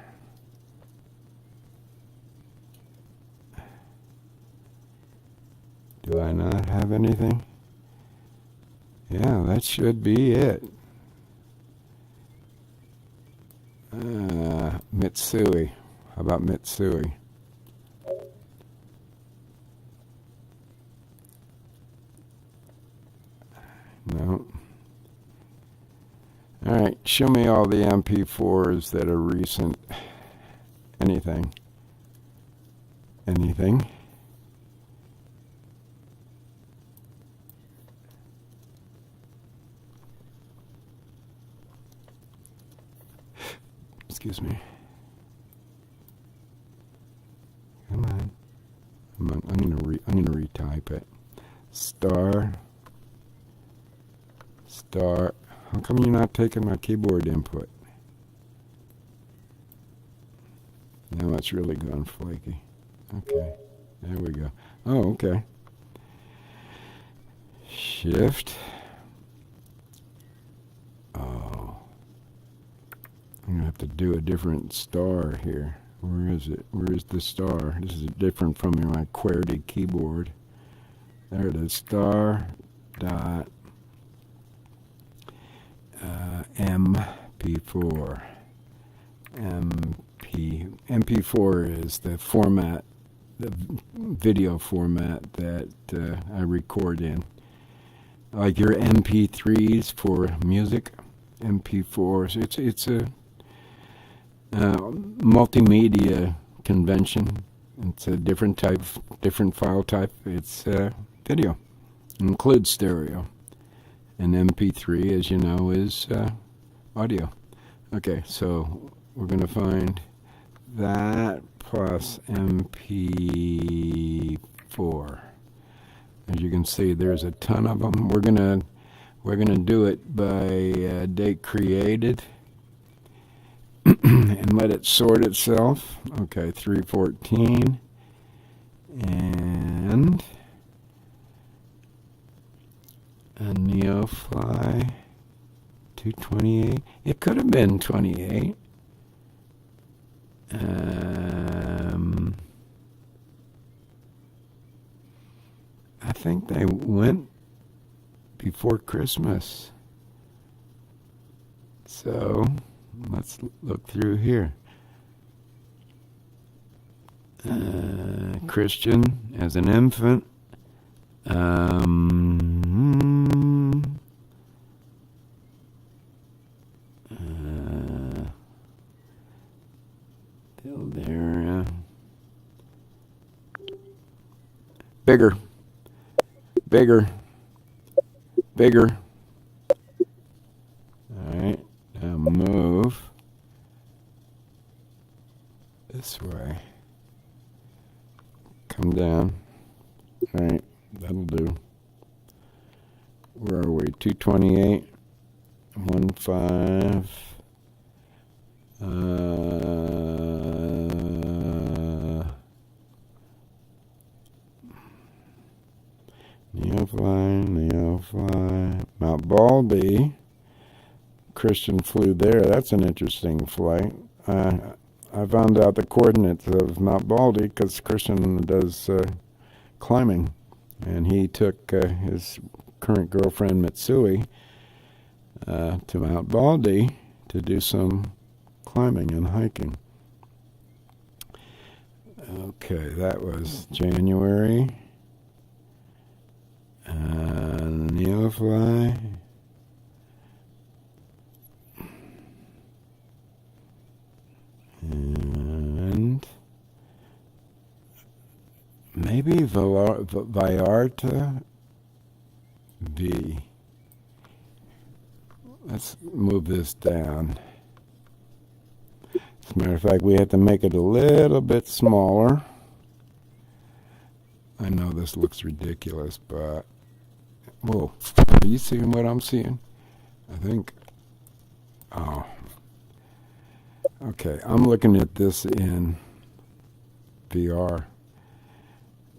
Speaker 1: Do I not have anything? Yeah, that should be it. Mitsui. How about Mitsui? No. Alright, show me all the MP4s that are recent. Anything. Anything. Excuse me. Come on. I'm gonna retype it. Star. How come you're not taking my keyboard input? Now it's really gone flaky. Okay. There we go. Oh, okay. Shift. Oh. I'm going to have to do a different star here. Where is it? Where is the star? This is different from my QWERTY keyboard. There it is. Star dot MP4. MP4 is the format, the video format that I record in. Like your MP3s for music, MP4s. It's a multimedia convention. It's a different file type. It's video. It includes stereo. And MP3, as you know, is audio. Okay, so we're going to find that plus MP4. As you can see, there's a ton of them. We're gonna do it by date created and let it sort itself. Okay, 314 and a Neofly 228. It could have been 28. I think they went before Christmas. So let's look through here. Christian as an infant. Build area. Bigger. Alright, now move this way. Come down. Alright, that'll do. Where are we? 228, 15. Neofly. Mount Baldy. Christian flew there. That's an interesting flight. I found out the coordinates of Mount Baldy because Christian does climbing. And he took his current girlfriend, Mitsui, to Mount Baldy to do some climbing and hiking. Okay, that was January. Neofly. And maybe Vallarta V. Let's move this down. As a matter of fact, we have to make it a little bit smaller. I know this looks ridiculous, but whoa, are you seeing what I'm seeing? I think, oh, okay, I'm looking at this in VR,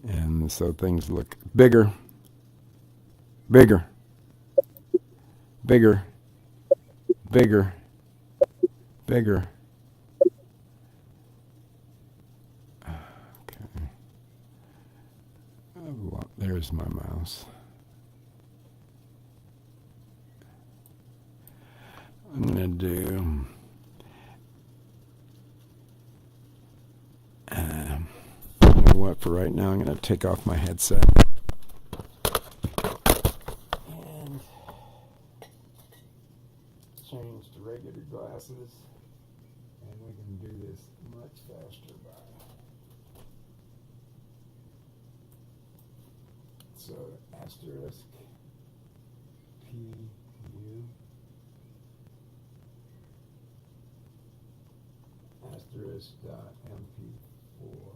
Speaker 1: and so things look bigger. Bigger. Bigger. Bigger. Bigger. Okay. Oh, well, there's my mouse. I'm going to do... you know what, for right now, I'm going to take off my headset. And change to regular glasses. And we can do this much faster by. So, asterisk PU. Asterisk dot MP4.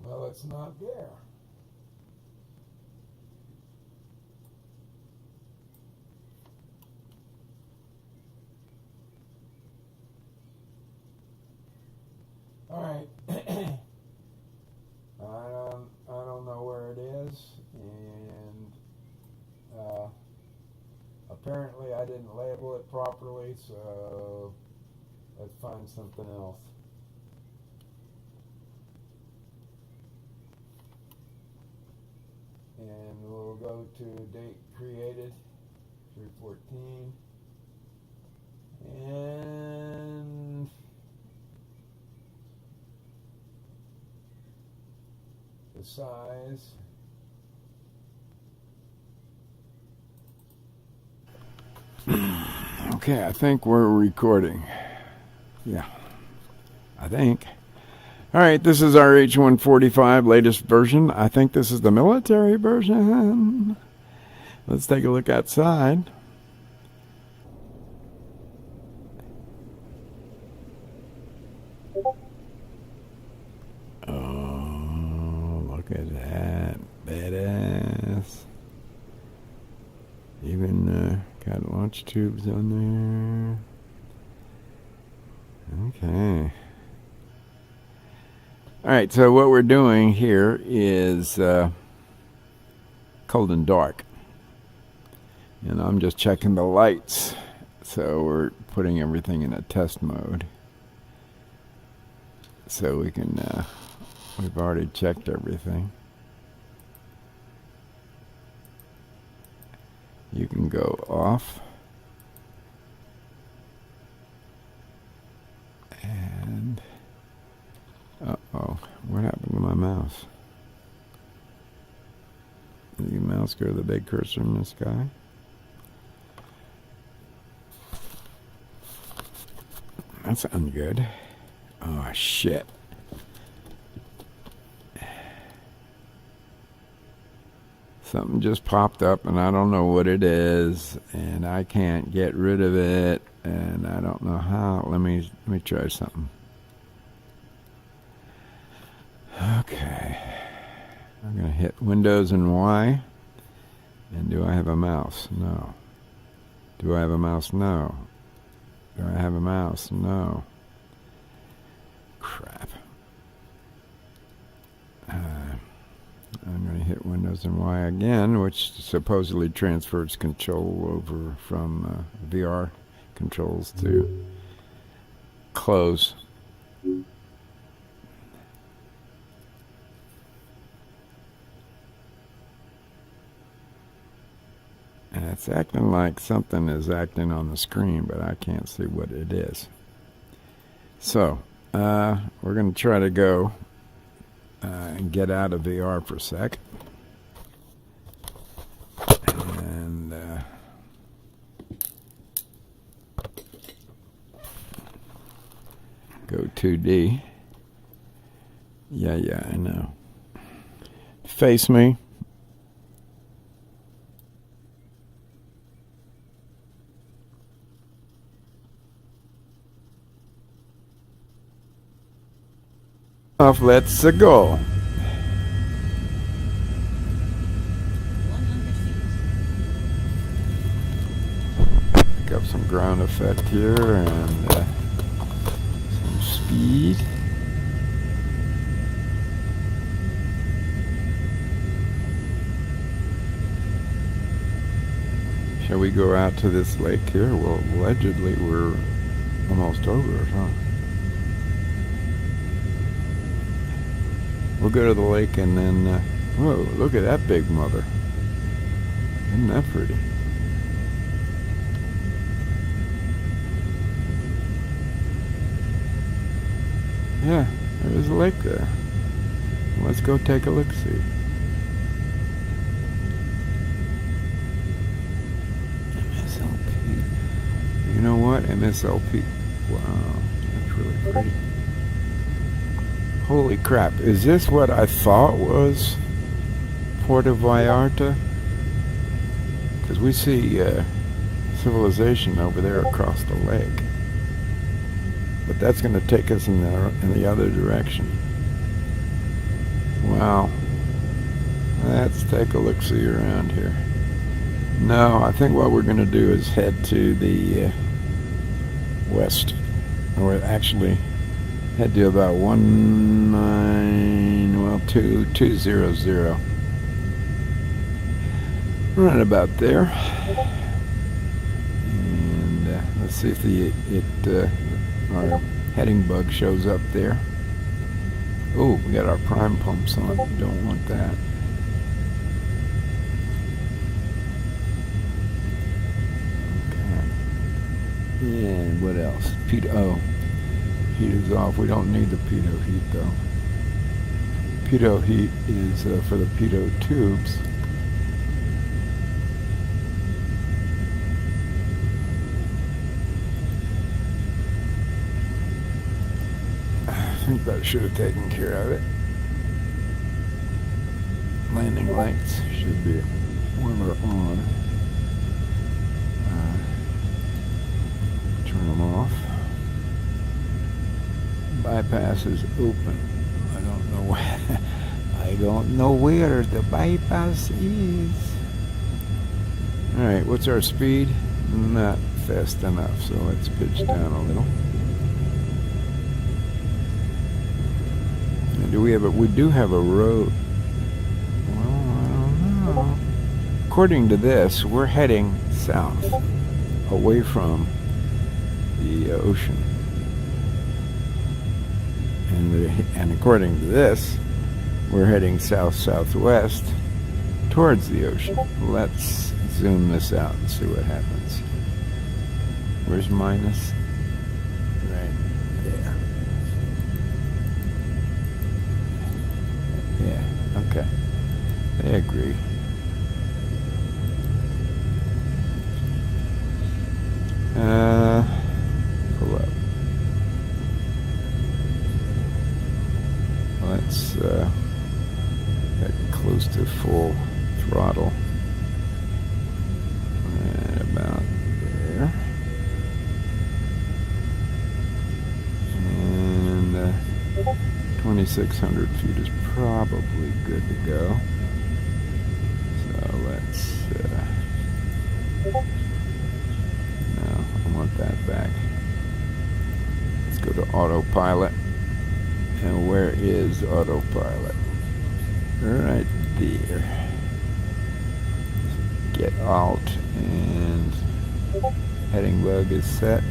Speaker 1: Well, it's not there. All right. I don't know where it is, and apparently I didn't label it properly, so let's find something else. And we'll go to date created, 3/14, and the size. Okay, I think we're recording. Yeah, I think. All right, this is our H145 latest version. I think this is the military version. Let's take a look outside. Oh, look at that. Badass. Even got launch tubes on there. Okay. All right, so what we're doing here is cold and dark. And I'm just checking the lights. So we're putting everything in a test mode. So we can, we've already checked everything. You can go off. And, uh-oh, what happened to my mouse? Did your mouse go to the big cursor in the sky? That's ungood. Oh, shit. Something just popped up and I don't know what it is and I can't get rid of it and I don't know how. Let me try something. Okay. I'm going to hit Windows and Y. And do I have a mouse? No. Do I have a mouse? No. Do I have a mouse? No. Crap. I'm going to hit Windows and Y again, which supposedly transfers control over from VR controls to close. And it's acting like something is acting on the screen, but I can't see what it is. So, we're going to try to go and get out of VR for a sec. And go 2D. Yeah, I know. Face me. Off, let's go.
Speaker 2: 100 feet.
Speaker 1: Pick up some ground effect here and some speed. Shall we go out to this lake here? Well, allegedly we're almost over it, huh? We'll go to the lake and then, whoa, look at that big mother. Isn't that pretty? Yeah, there's a lake there. Let's go take a look-see. MSLP. You know what? MSLP. Wow, that's really pretty. Holy crap. Is this what I thought was Puerto Vallarta? Because we see civilization over there across the lake. But that's going to take us in the other direction. Wow. Let's take a look-see around here. No, I think what we're going to do is head to the west. Or actually head to about 200. Right about there. And let's see if our heading bug shows up there. Oh, we got our prime pumps on. Don't want that. Okay. And what else? Pitot. Heat is off. We don't need the pitot heat though. Pitot heat is for the pitot tubes. I think that should have taken care of it. Landing lights should be when we're on. Turn them off. Bypass is open. I don't know where. I don't know where the bypass is. All right, what's our speed? Not fast enough, so let's pitch down a little. Do we have a? We do have a road. Well, I don't know. According to this, we're heading south, away from the ocean. And according to this, we're heading south-southwest towards the ocean. Let's zoom this out and see what happens. Where's minus? Right there. Yeah, okay. They agree. Pull up. Let's get close to full throttle. Right about there. And 2,600 feet is probably good to go. So let's no, I want that back. Let's go to autopilot. And where is autopilot? Right there. Get alt and heading bug is set.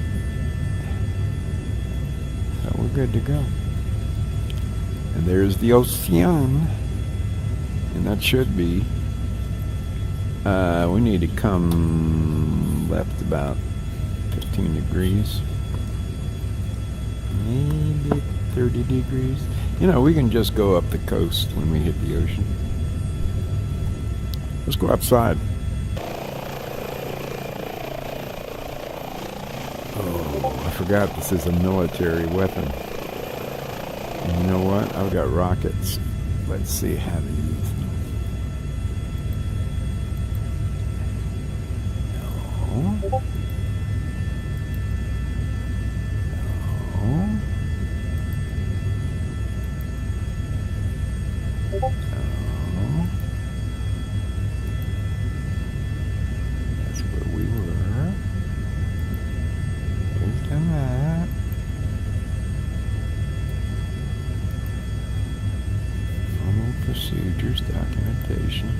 Speaker 1: So we're good to go. And there's the ocean. And that should be, we need to come left about 15 degrees. Maybe 30 degrees. You know, we can just go up the coast when we hit the ocean. Let's go outside. Oh, I forgot this is a military weapon. And you know what? I've got rockets. Let's see how to use them. No. No. No. That's where we were. There's the map. Normal procedures, documentation,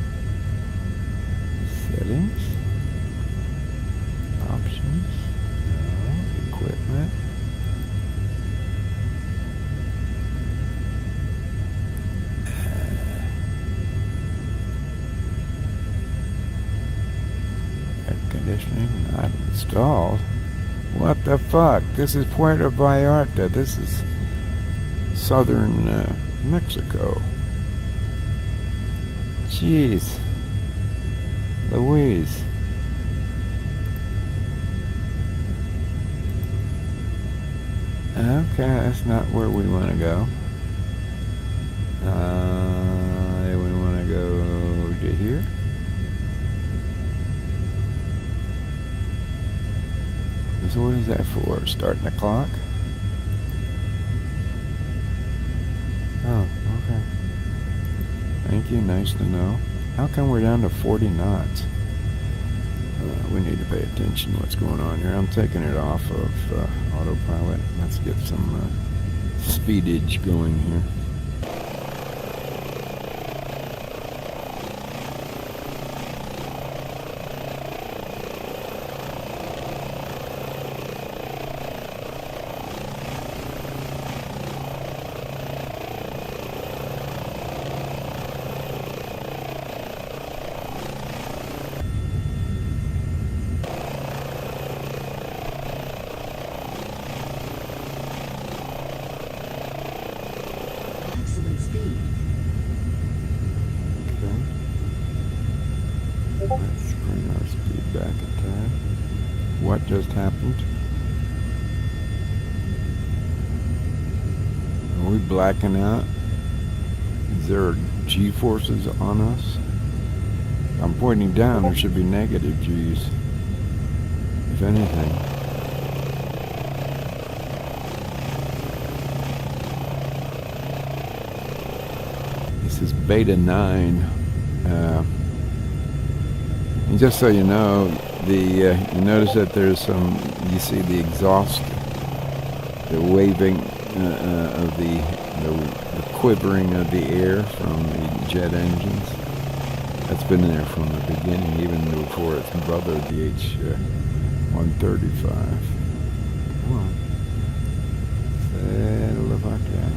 Speaker 1: settings. Thing not installed. What the fuck? This is Puerto Vallarta. This is southern Mexico. Jeez. Louise. Okay, that's not where we want to go. We want to go to here. So what is that for? Starting the clock? Oh, okay. Thank you, nice to know. How come we're down to 40 knots? We need to pay attention to what's going on here. I'm taking it off of autopilot. Let's get some speedage going here. Let's bring our speed back a tad. What just happened? Are we blacking out? Is there G-forces on us? I'm pointing down, there should be negative G's. If anything. This is beta 9. And just so you know, you notice that there's some, you see the exhaust, the waving of the quivering of the air from the jet engines. That's been there from the beginning, even before its brother, the H145. Come on. Settle the fuck down.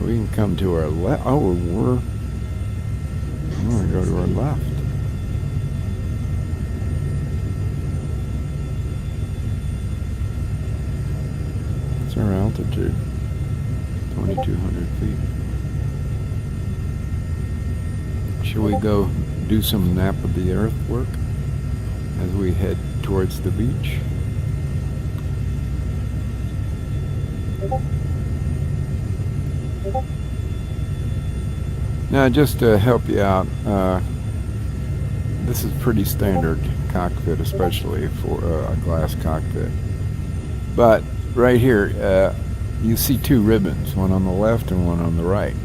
Speaker 1: We can come to our left. Oh, we're going to go to our left. What's our altitude? 2,200 feet. Should we go do some nap of the earth work as we head towards the beach? Now, just to help you out, this is pretty standard cockpit, especially for a glass cockpit. But right here, you see two ribbons, one on the left and one on the right.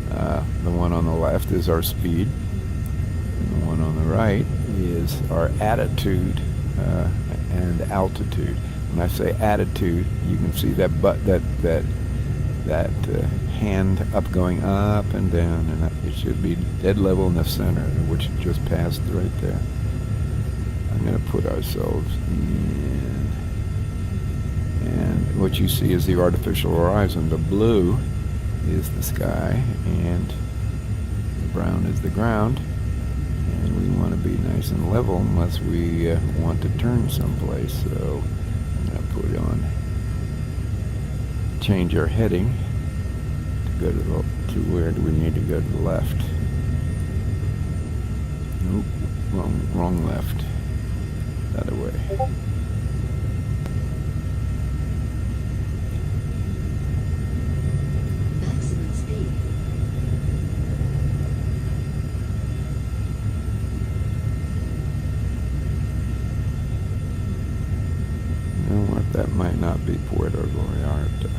Speaker 1: The one on the left is our speed, and the one on the right is our attitude and altitude. When I say attitude, you can see that hand up, going up and down, and it should be dead level in the center, which just passed right there. I'm going to put ourselves in, and what you see is the artificial horizon. The blue is the sky, and the brown is the ground, and we want to be nice and level unless we want to turn someplace. So I'm going to put on, change our heading to go to where do we need to go to the left? Nope, wrong left. The other way.
Speaker 2: Maximum speed.
Speaker 1: You know what? That might not be Puerto Vallarta.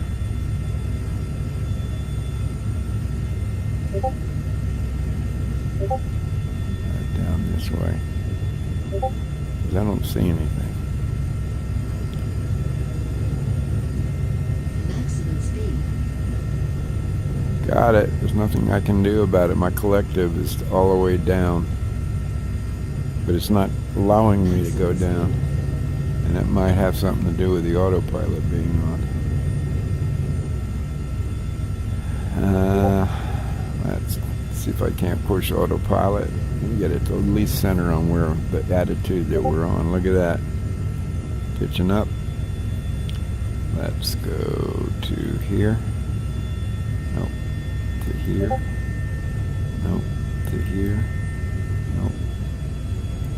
Speaker 1: Down this way. 'Cause I don't see anything.
Speaker 2: Maximum speed.
Speaker 1: Got it. There's nothing I can do about it. My collective is all the way down. But it's not allowing me to go down. And it might have something to do with the autopilot being on. Let's see if I can't push autopilot and get it to at least center on where the attitude that we're on. Look at that. Pitching up. Let's go to here. Nope. To here. Nope. To here. Nope.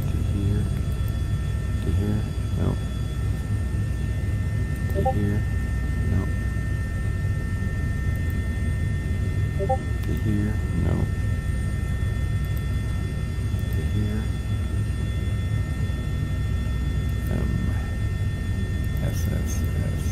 Speaker 1: To here. To here. Nope. To here. Nope. To here. Nope. To here. MSFS.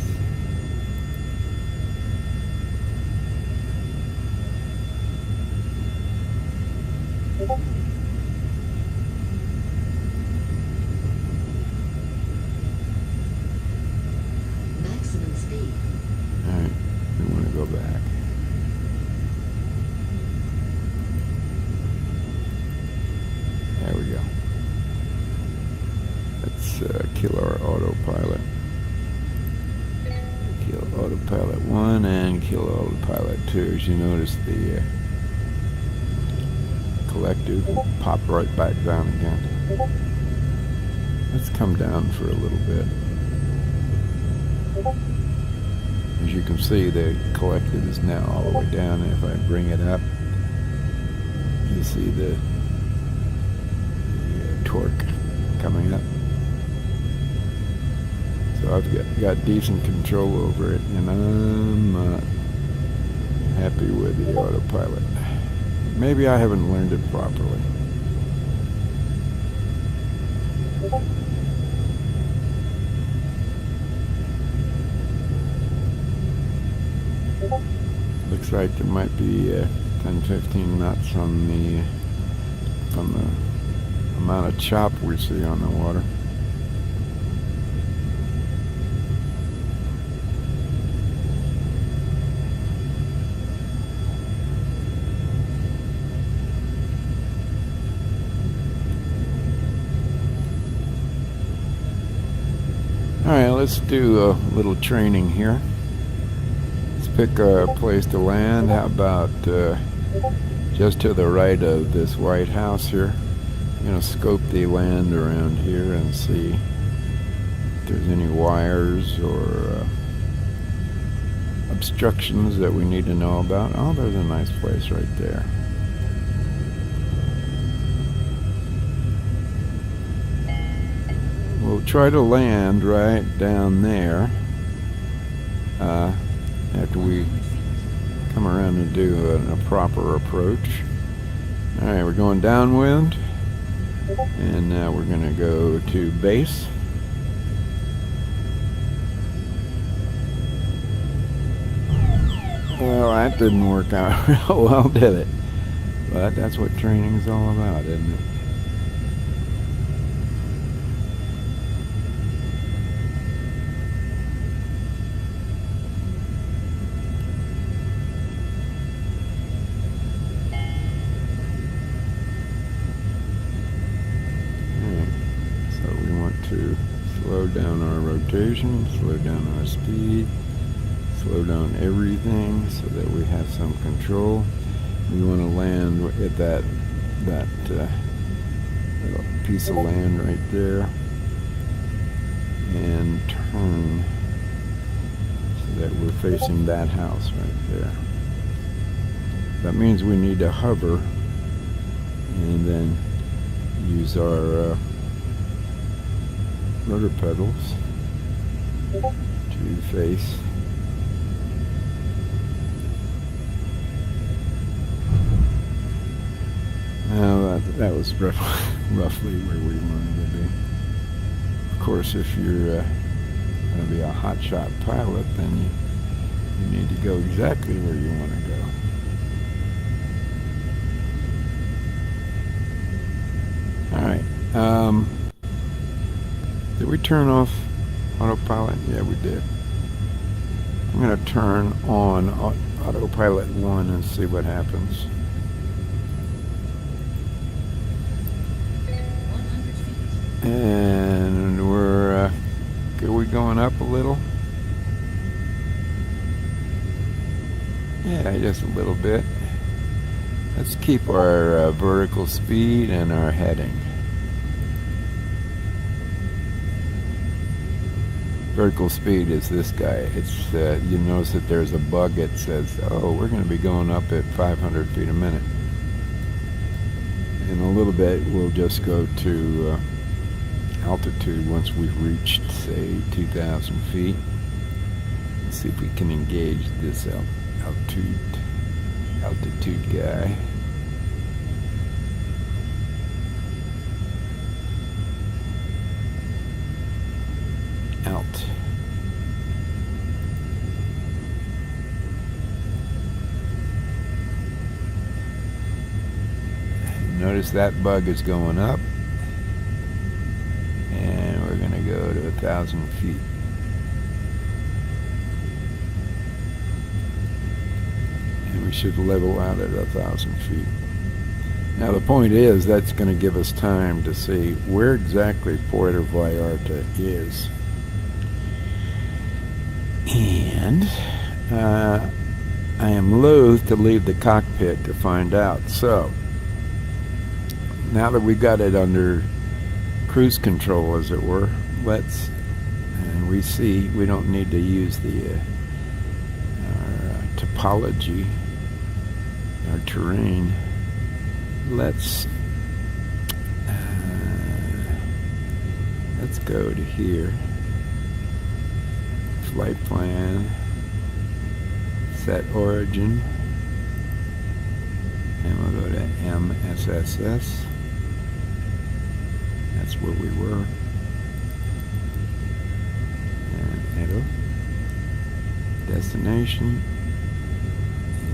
Speaker 2: Maximum speed.
Speaker 1: Alright, we want to go back. There we go. Let's kill our autopilot. Kill autopilot 1 and kill autopilot 2. As you notice, the collective popped right back down again. Let's come down for a little bit. As you can see, the collective is now all the way down, and if I bring it up, you see the torque coming up. So I've got decent control over it, and I'm not happy with the autopilot. Maybe I haven't learned it properly. Looks like there might be 10-15 knots on the amount of chop we see on the water. Alright, let's do a little training here. Let's pick a place to land. How about just to the right of this White House here? I'm going to scope the land around here and see if there's any wires or obstructions that we need to know about. Oh, there's a nice place right there. We'll try to land right down there after we come around and do a proper approach. Alright, we're going downwind, and now we're going to go to base. Well, that didn't work out real well, did it? But that's what training is all about, isn't it? To slow down our rotation, slow down our speed, slow down everything so that we have some control. We want to land at that little piece of land right there and turn so that we're facing that house right there. That means we need to hover and then use our rudder pedals to face. Now that was roughly where we wanted to be. Of course, if you're going to be a hotshot pilot, then you need to go exactly where you want to go. All right. Did we turn off autopilot? Yeah, we did. I'm going to turn on autopilot 1 and see what happens.
Speaker 2: 100 feet.
Speaker 1: And are we going up a little? Yeah, just a little bit. Let's keep our vertical speed and our heading. Vertical speed is this guy. It's you notice that there's a bug that says, oh, we're going to be going up at 500 feet a minute. In a little bit we'll just go to altitude once we've reached, say, 2,000 feet. Let's see if we can engage this altitude guy. Out. Notice that bug is going up, and we're going to go to 1,000 feet. And we should level out at 1,000 feet. Now the point is, that's going to give us time to see where exactly Puerto Vallarta is. And I am loath to leave the cockpit to find out. So now that we got it under cruise control, as it were, and we see we don't need to use our topology, our terrain. Let's go to here. Flight plan, set origin, and we'll go to MSFS. That's where we were. And enter. Destination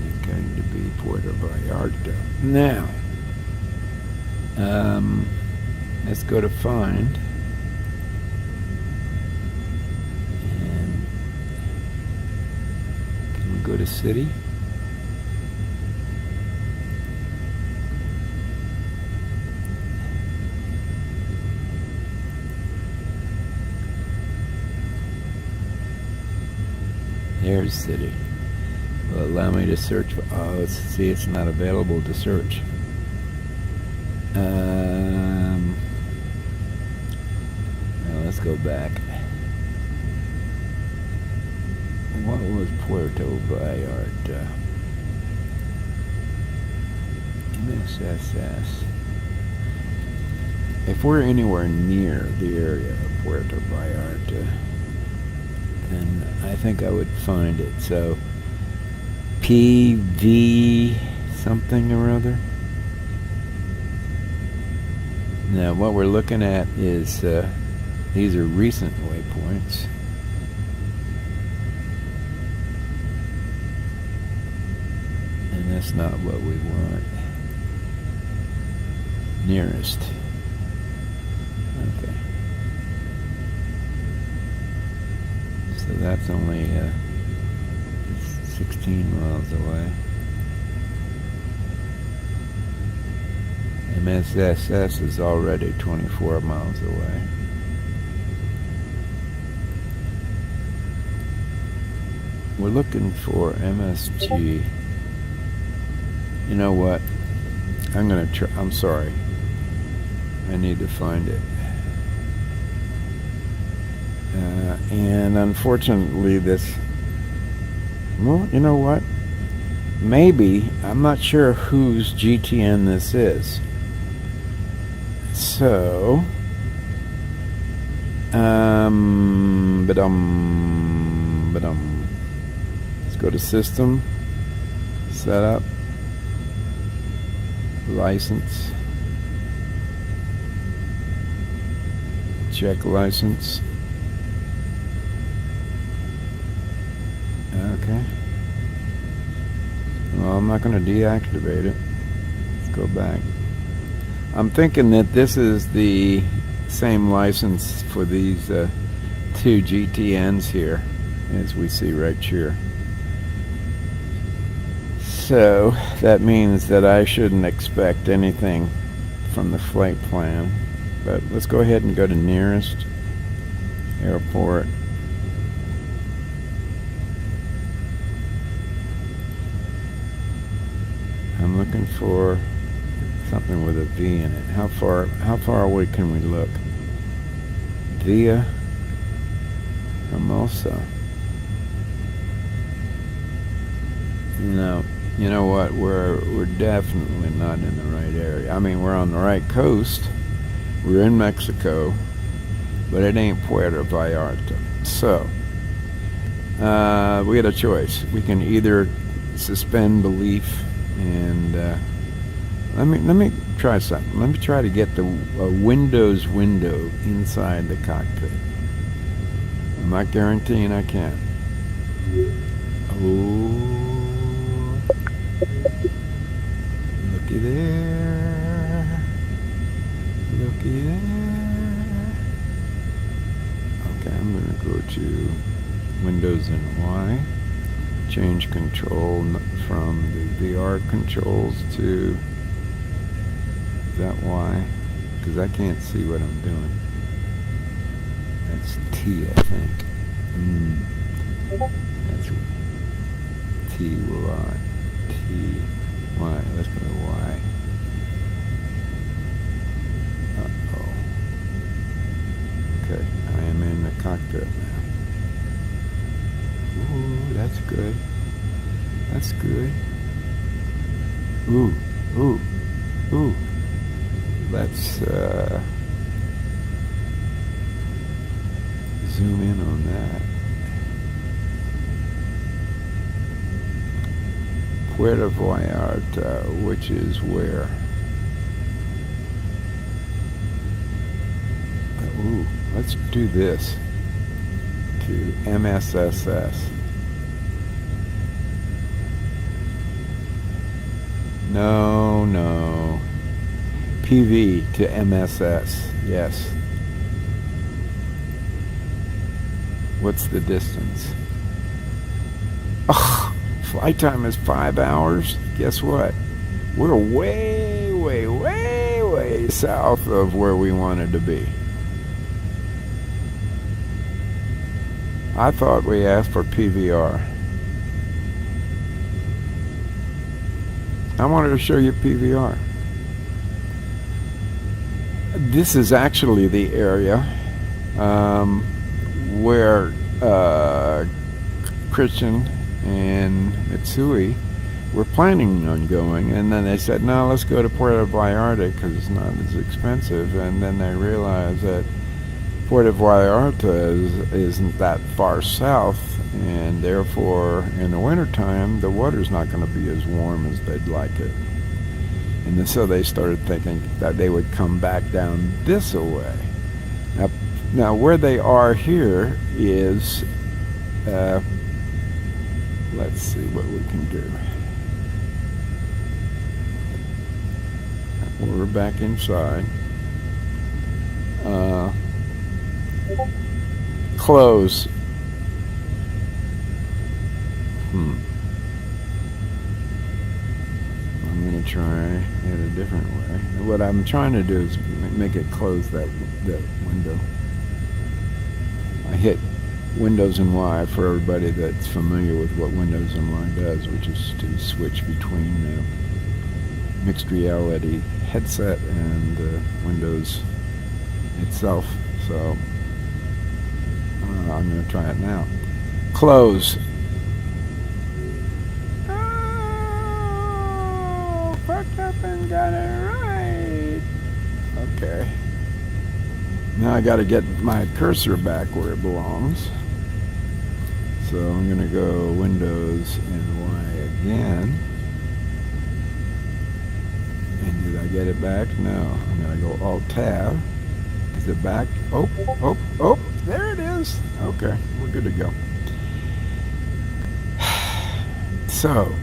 Speaker 1: is going to be Puerto Vallarta. Now, let's go to find. Go to city. There's city. Will allow me to search for, oh, see, it's not available to search. Well, let's go back. What was Puerto Vallarta? MSFS. If we're anywhere near the area of Puerto Vallarta, then I think I would find it. So, PV something or other. Now, what we're looking at is, these are recent waypoints. That's not what we want. Nearest. Okay. So that's only 16 miles away. MSFS is already 24 miles away. We're looking for MSG. You know what? I'm gonna try. I'm sorry. I need to find it. And unfortunately, this. Well, you know what? Maybe, I'm not sure whose GTN this is. So, let's go to System, Setup, License, check license. Okay. Well, I'm not going to deactivate it. Let's go back. I'm thinking that this is the same license for these two GTNs here, as we see right here. So that means that I shouldn't expect anything from the flight plan. But let's go ahead and go to nearest airport. looking for something with a V in it. How far away can we look? Via Hermosa. No, you know what? We're definitely not in the right area. I mean, we're on the right coast. We're in Mexico, but it ain't Puerto Vallarta. So we had a choice. We can either suspend belief and let me try something. Let me try to get the Windows window inside the cockpit. I'm not guaranteeing I can. Oh, looky there. Looky there. Okay, I'm going to go to Windows and Y. Change control from the VR controls to that Y, because I can't see what I'm doing. That's T, I think. That's T Y. T Y. Let's go to Y. Uh-oh. Okay, I am in the cockpit now. Ooh, that's good. That's good. Ooh, ooh, ooh. Let's zoom in on that. Puerto Vallarta, which is where? Ooh, let's do this. To MSFS. No. PV to MSS. Yes. What's the distance? Oh, flight time is 5 hours. Guess what? We're way, way, way, way south of where we wanted to be. I thought we asked for PVR. I wanted to show you PVR. This is actually the area where Christian and Mitsui were planning on going, and then they said, no, let's go to Puerto Vallarta because it's not as expensive, and then they realized that Puerto Vallarta isn't that far south, and therefore in the wintertime the water's not going to be as warm as they'd like it. And so they started thinking that they would come back down this way. Now where they are here is, let's see what we can do. We're back inside. Close. I'm going to try it a different way. What I'm trying to do is make it close that window. I hit Windows and Y for everybody that's familiar with what Windows and Y does, which is to switch between mixed reality headset and Windows itself. So I'm going to try it now. Close. Oh, fucked up and got it right. Okay. Now I got to get my cursor back where it belongs. So I'm going to go Windows and Y again. And did I get it back? No. I'm going to go Alt-Tab. Is it back? Oh, there it is. Okay, we're good to go. So,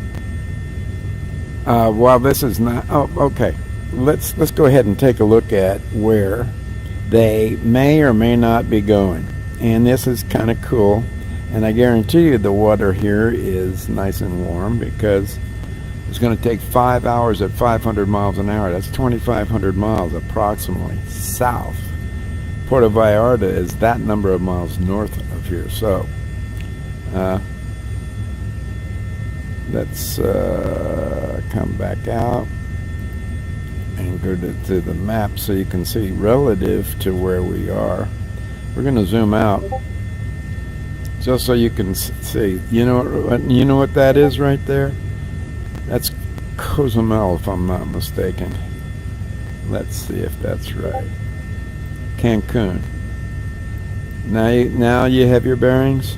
Speaker 1: while this is not, okay, let's go ahead and take a look at where they may or may not be going. And this is kind of cool. And I guarantee you the water here is nice and warm because it's going to take 5 hours at 500 miles an hour. That's 2,500 miles approximately south. Puerto Vallarta is that number of miles north of here. So, let's come back out and go to the map so you can see relative to where we are. We're going to zoom out just so you can see. You know what that is right there? That's Cozumel, if I'm not mistaken. Let's see if that's right. Cancun. Now you have your bearings.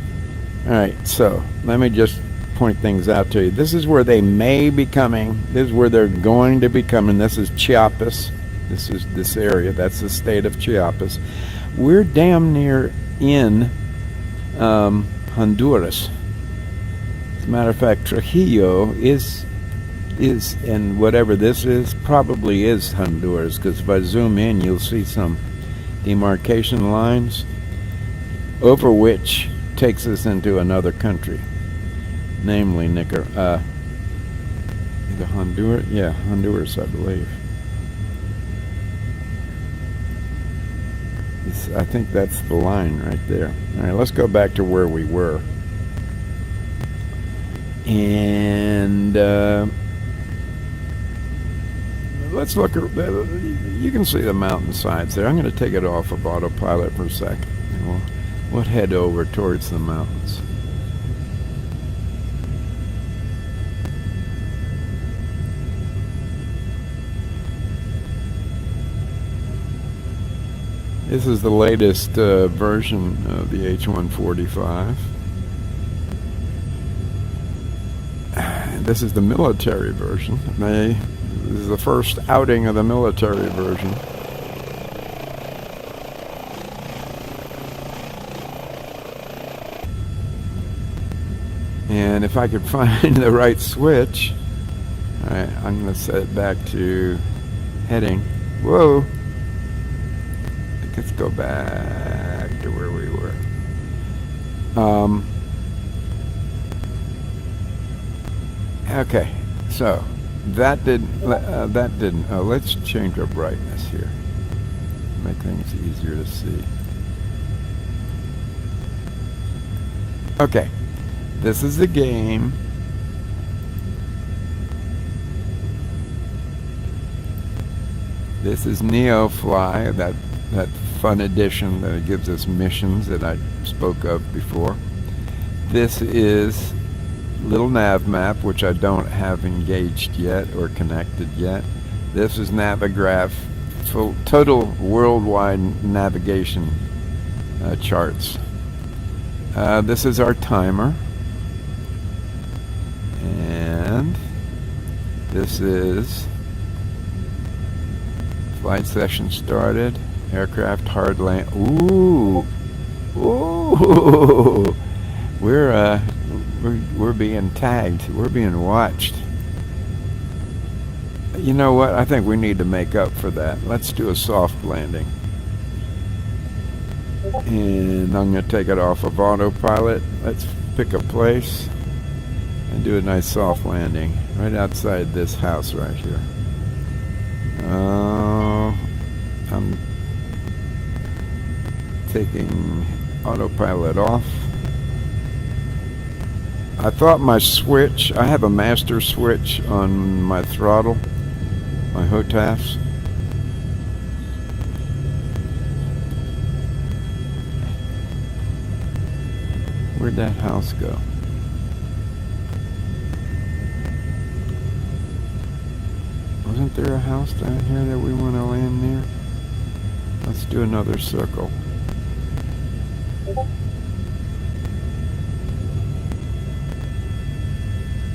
Speaker 1: All right, so let me just point things out to you. This is where they may be coming. This is where they're going to be coming. This is Chiapas. This is this area. That's the state of Chiapas. We're damn near in Honduras. As a matter of fact, Trujillo is and whatever this is probably is Honduras, because if I zoom in, you'll see some demarcation lines over which takes us into another country, namely Nicaragua. Either Honduras, yeah, Honduras, I believe. I think that's the line right there. All right, let's go back to where we were. And let's look at, you can see the mountainsides there. I'm going to take it off of autopilot for a second, and we'll head over towards the mountains. This is the latest version of the H145. This is the military version. This is the first outing of the military version. And if I could find the right switch, all right, I'm going to set it back to heading. Whoa! Let's go back to where we were. Okay, so that didn't. Oh, let's change our brightness here. Make things easier to see. Okay, this is the game. This is NeoFly, that fun edition that gives us missions that I spoke of before. This is little nav map, which I don't have engaged yet or connected yet. This is Navigraph, full total worldwide navigation charts. This is our timer, and this is flight session started. Aircraft hard land. Ooh, ooh! We're being tagged. We're being watched. You know what? I think we need to make up for that. Let's do a soft landing. And I'm going to take it off of autopilot. Let's pick a place and do a nice soft landing right outside this house right here. I'm taking autopilot off. I thought my switch, I have a master switch on my throttle, my HOTAS. Where'd that house go? Wasn't there a house down here that we want to land near? Let's do another circle.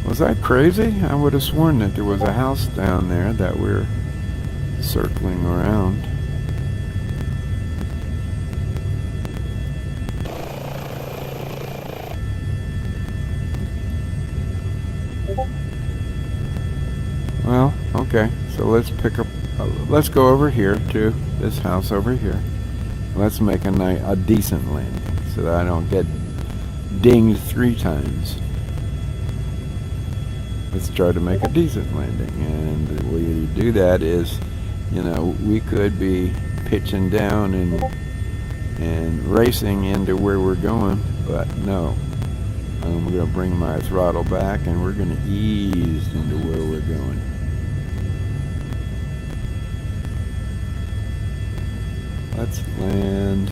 Speaker 1: Was I crazy? I would have sworn that there was a house down there that we're circling around. Well, okay, so let's pick up, let's go over here to this house over here. Let's make a decent landing so that I don't get dinged 3 times. Let's try to make a decent landing, and the way you do that is, you know, we could be pitching down and racing into where we're going, but no, We're going to bring my throttle back, and we're going to ease into where we're going. Let's land.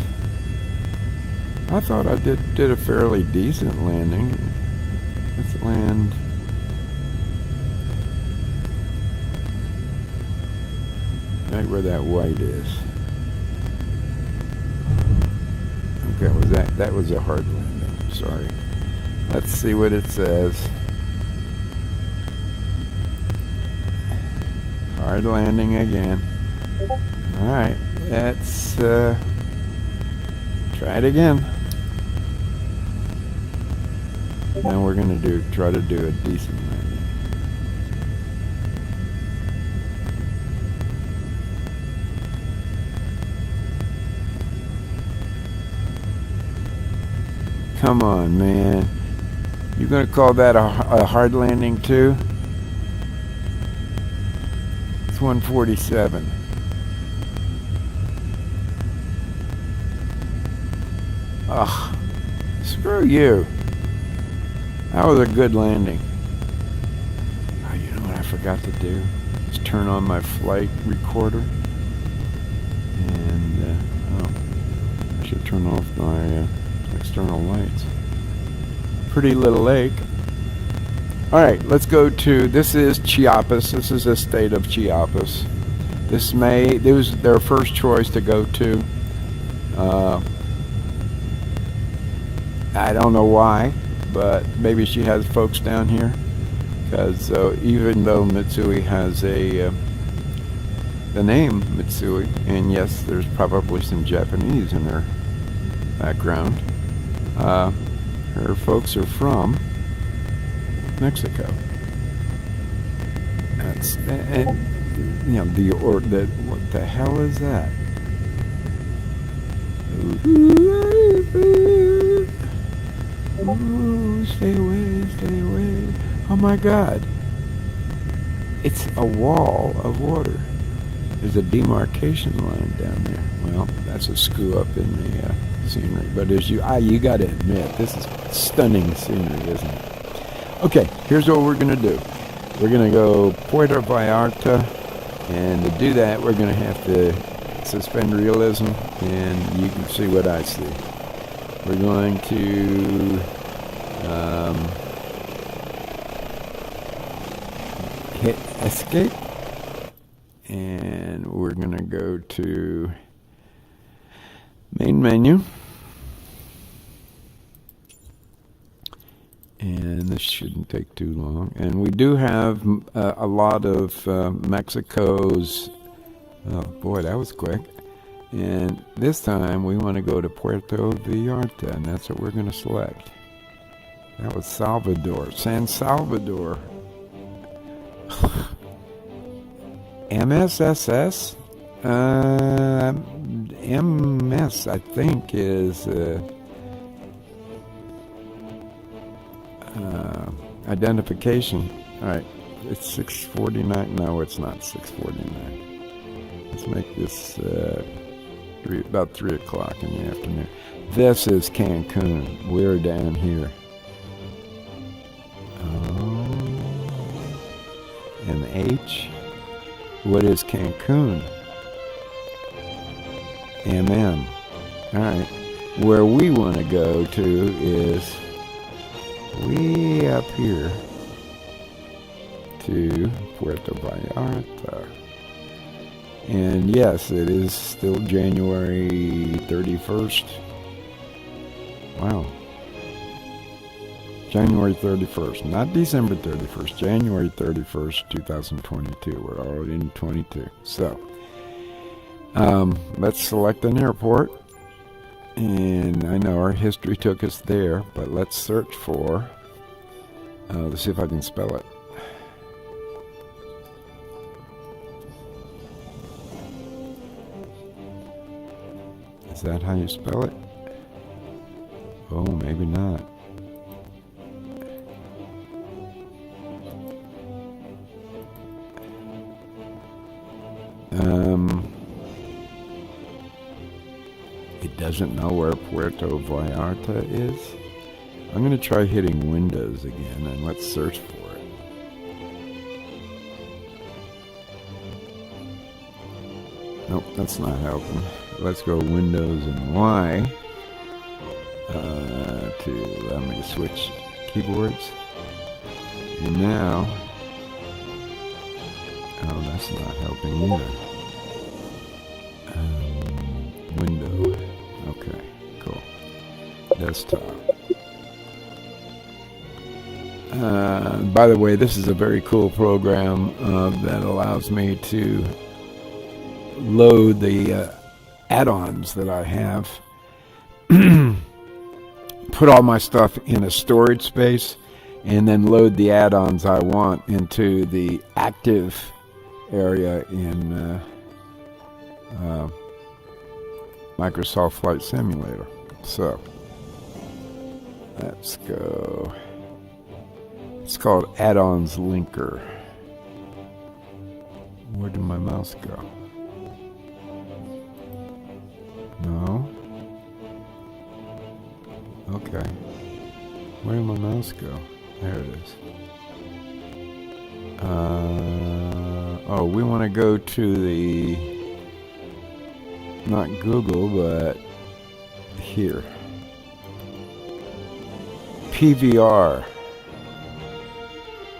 Speaker 1: I thought I did a fairly decent landing. Let's land. Right where that white is. Okay, that was a hard landing. Sorry. Let's see what it says. Hard landing again. All right, let's try it again. Now we're gonna try to do a decent landing. Come on, man. You gonna call that a hard landing too? It's 147. Ugh, screw you. That was a good landing. Oh, you know what I forgot to do? Is turn on my flight recorder. And, I should turn off my external lights. Pretty little lake. Alright, let's go to, this is Chiapas. This is the state of Chiapas. This was their first choice to go to. I don't know why, but maybe she has folks down here. Because even though Mitsui has the name Mitsui, and yes, there's probably some Japanese in her background, her folks are from Mexico. That's, and you know, what the hell is that? Ooh, stay away, stay away. Oh my God. It's a wall of water. There's a demarcation line down there. Well, that's a screw up in the scenery. But as you got to admit, this is stunning scenery, isn't it? Okay, here's what we're going to do. We're going to go Puerto Vallarta. And to do that, we're going to have to suspend realism. And you can see what I see. We're going to hit escape, and we're going to go to main menu, and this shouldn't take too long. And we do have a lot of Mexico's, oh boy, that was quick. And this time we want to go to Puerto Vallarta, and that's what we're going to select. That was Salvador, San Salvador. MSFS? MS, I think, is identification. All right, it's 649. No, it's not 649. Let's make this about 3 o'clock in the afternoon. This is Cancun. We're down here. Oh. And H. What is Cancun? MM. Alright. Where we want to go to is way up here to Puerto Vallarta. And yes, it is still January 31st. Wow. January 31st, not December 31st, January 31st, 2022. We're already in 22. So, let's select an airport. And I know our history took us there, but let's search for, let's see if I can spell it. Is that how you spell it? Oh, maybe not. It doesn't know where Puerto Vallarta is. I'm going to try hitting Windows again, and let's search for it. Nope, that's not helping. Let's go Windows and Y to allow me to switch keyboards. And now, oh, that's not helping either. Window. Okay, cool. Desktop. By the way, this is a very cool program that allows me to load the add-ons that I have, put all my stuff in a storage space, and then load the add-ons I want into the active area in Microsoft Flight Simulator. So let's go. It's called Add-ons Linker. Where did my mouse go? No. Okay. Where did my mouse go? There it is. Oh, we want to go to the, not Google, but here. PVR.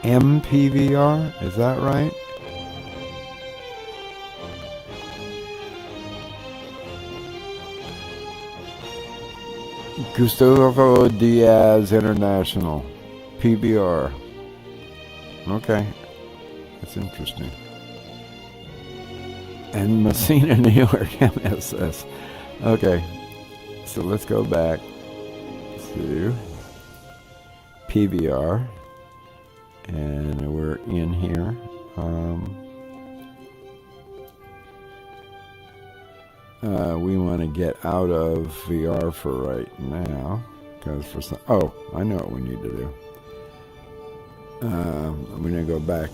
Speaker 1: MPVR? Is that right? Gustavo Diaz International. PBR. Okay. That's interesting. And Messina, New York, MSS. Okay. So let's go back to PBR. And we're in here. We want to get out of VR for right now, because for some, oh, I know what we need to do. I'm going to go back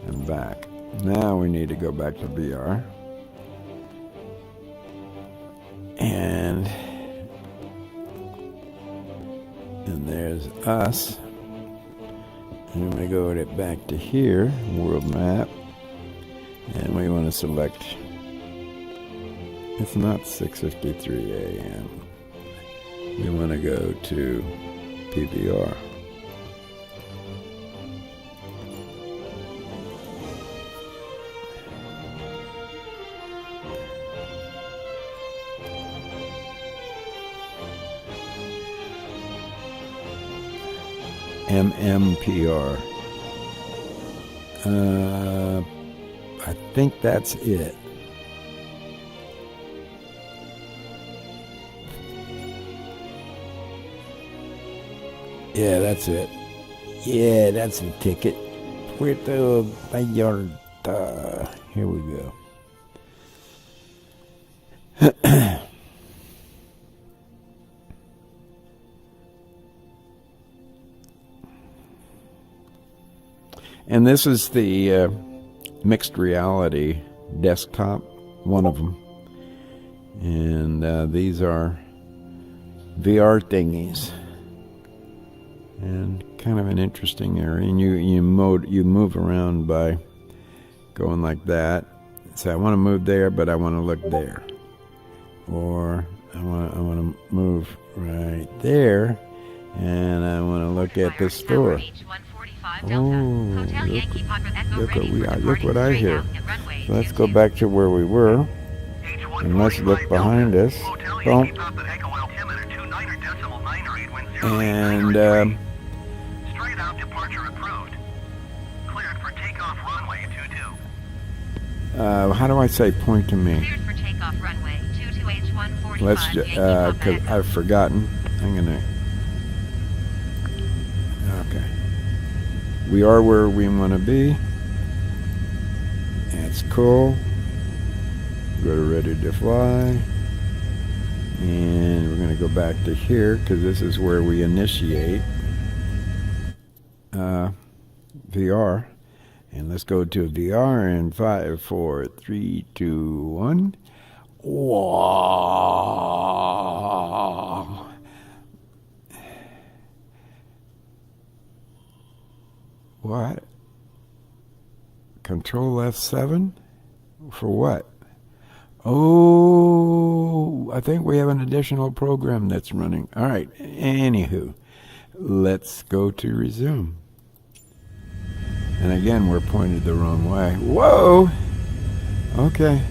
Speaker 1: and back. Now we need to go back to VR. And there's us. And we go back to here, world map. And we want to select, it's not 6:53 a.m. We want to go to PBR. MMPR. I think that's it. Yeah, that's it. Yeah, that's the ticket. Puerto Vallarta. Here we go. And this is the mixed reality desktop, one of them. And these are VR thingies. And kind of an interesting area. And you move around by going like that. So I want to move there, but I want to look there. Or I want to move right there, and I want to look at the store. Oh, look what I hear. So let's go back to where we were, and let's look behind us. Boom. And
Speaker 3: straight out departure approved. Cleared for takeoff runway 22.
Speaker 1: how do I say point to me?
Speaker 2: Cleared for takeoff runway 22 H145.
Speaker 1: Let's because I've forgotten. I'm gonna. Okay. We are where we want to be. That's cool. Go to ready to fly. And we're going to go back to here because this is where we initiate VR. And let's go to VR in 5, 4, 3, 2, 1. Wow. Control F7? For what? Oh, I think we have an additional program that's running. All right, anywho, let's go to resume. And again, we're pointed the wrong way. Whoa! Okay.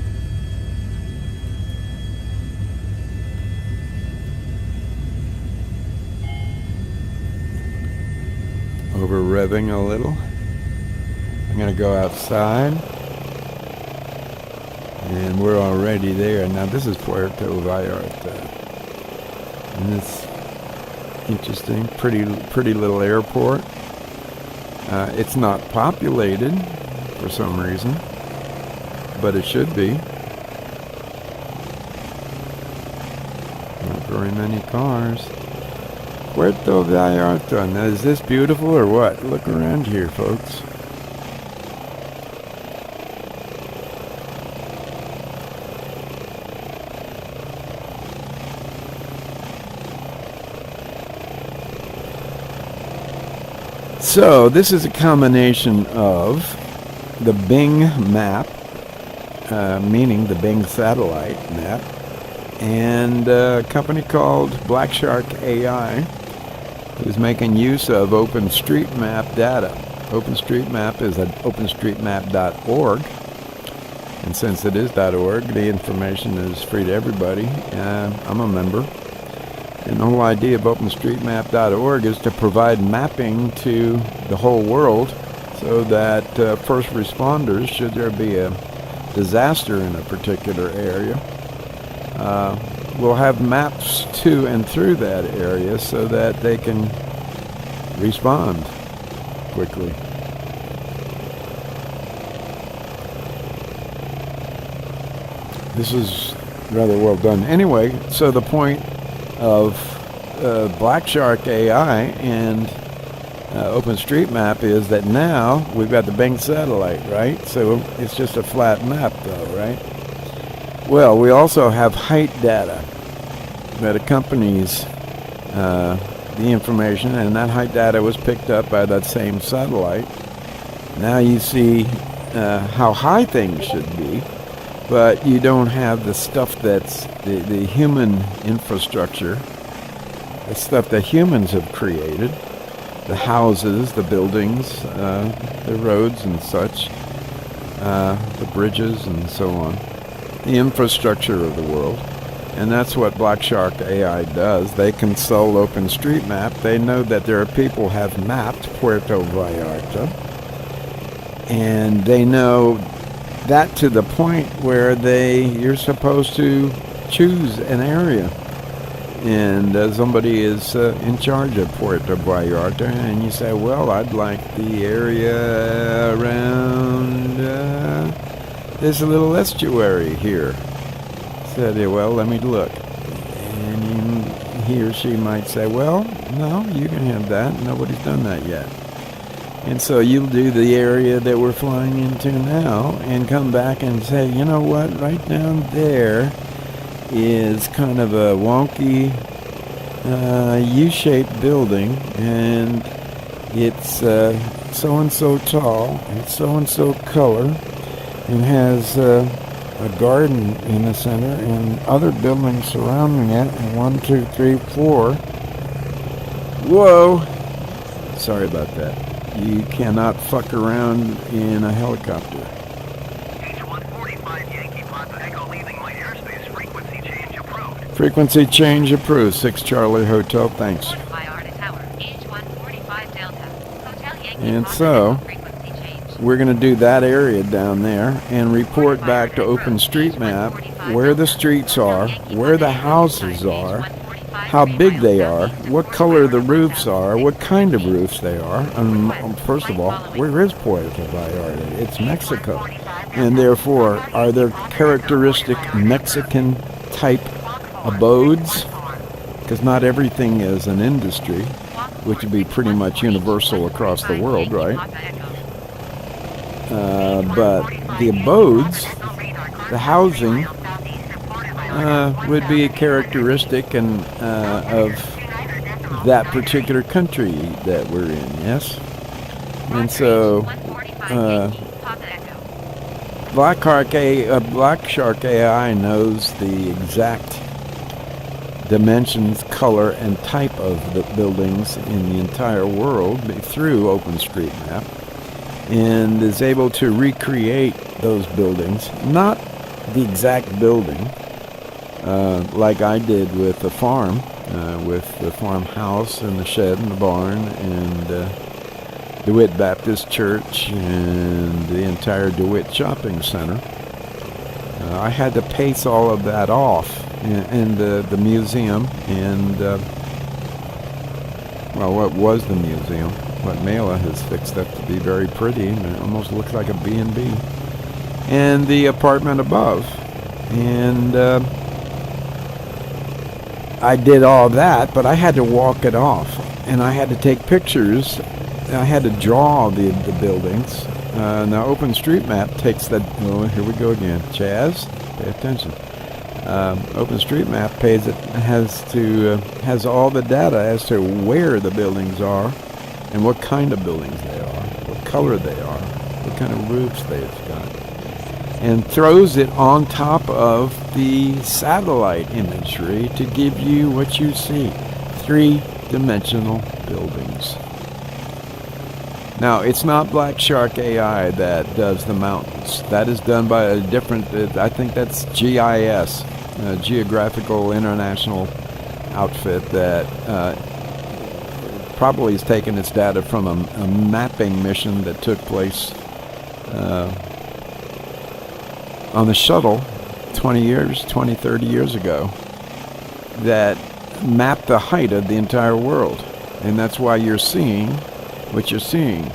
Speaker 1: Over revving a little. I'm going to go outside. And we're already there. Now this is Puerto Vallarta. And it's interesting. Pretty little airport. It's not populated for some reason, but it should be. Not very many cars. Puerto Vallarta. Now, is this beautiful or what? Look around here, folks. So this is a combination of the Bing map, meaning the Bing satellite map, and a company called Black Shark AI, who's making use of OpenStreetMap data. OpenStreetMap is at openstreetmap.org, and since it is .org, the information is free to everybody. I'm a member. And the whole idea of OpenStreetMap.org is to provide mapping to the whole world so that first responders, should there be a disaster in a particular area, will have maps to and through that area so that they can respond quickly. This is rather well done. Anyway, so the point of Black Shark AI and OpenStreetMap is that now we've got the Bing satellite, right? So it's just a flat map though, right? Well, we also have height data that accompanies the information, and that height data was picked up by that same satellite. Now you see how high things should be, but you don't have the stuff that's the human infrastructure, the stuff that humans have created, the houses, the buildings, the roads and such, the bridges and so on, the infrastructure of the world. And that's what Black Shark AI does. They consult OpenStreetMap. They know that there are people have mapped Puerto Vallarta, and they know that to the point where you're supposed to choose an area, and somebody is in charge of Puerto Vallarta, and you say, well, I'd like the area around this little estuary here. Said, well, let me look. And he or she might say, well, no, you can have that. Nobody's done that yet. And so you'll do the area that we're flying into now and come back and say, you know what, right down there is kind of a wonky U-shaped building, and it's so-and-so tall, it's so-and-so color, and has a garden in the center and other buildings surrounding it, and 1, 2, 3, 4. Whoa! Sorry about that. You cannot fuck around in a helicopter.
Speaker 3: H145 Yankee Papa Echo leaving my airspace. Frequency change approved.
Speaker 1: Frequency change approved. 6 Charlie Hotel, thanks.
Speaker 2: Vallarta Tower, H145 Delta. Hotel Yankee
Speaker 1: And
Speaker 2: Papa
Speaker 1: so,
Speaker 2: Echo frequency change.
Speaker 1: we're going to do that area down there and report back to OpenStreetMap where the streets are, where the houses are, how big they are, what color the roofs are, what kind of roofs they are. And first of all, where is Puerto Vallarta? It's Mexico. And therefore, are there characteristic Mexican type abodes? Because not everything is an industry, which would be pretty much universal across the world, right? But the abodes, the housing, would be a characteristic and of that particular country that we're in, yes? And so Black Shark AI knows the exact dimensions, color, and type of the buildings in the entire world through OpenStreetMap, and is able to recreate those buildings, not the exact building, like I did with the farm, with the farmhouse and the shed and the barn and DeWitt Baptist Church and the entire DeWitt Shopping Center. I had to pace all of that off, and the museum, and well, what was the museum, what Mela has fixed up to be very pretty, and it almost looks like a B&B, and the apartment above, and I did all that, but I had to walk it off, and I had to take pictures. I had to draw the buildings. Now OpenStreetMap takes that. Oh, here we go again. Chaz, pay attention. OpenStreetMap has all the data as to where the buildings are, and what kind of buildings they are, what color they are, what kind of roofs they've got, and throws it on top of the satellite imagery to give you what you see: three-dimensional buildings. Now, it's not Black Shark AI that does the mountains. That is done by a different, I think that's GIS, Geographical International outfit that probably has taken its data from a mapping mission that took place on the shuttle 30 years ago, that mapped the height of the entire world. And that's why you're seeing what you're seeing.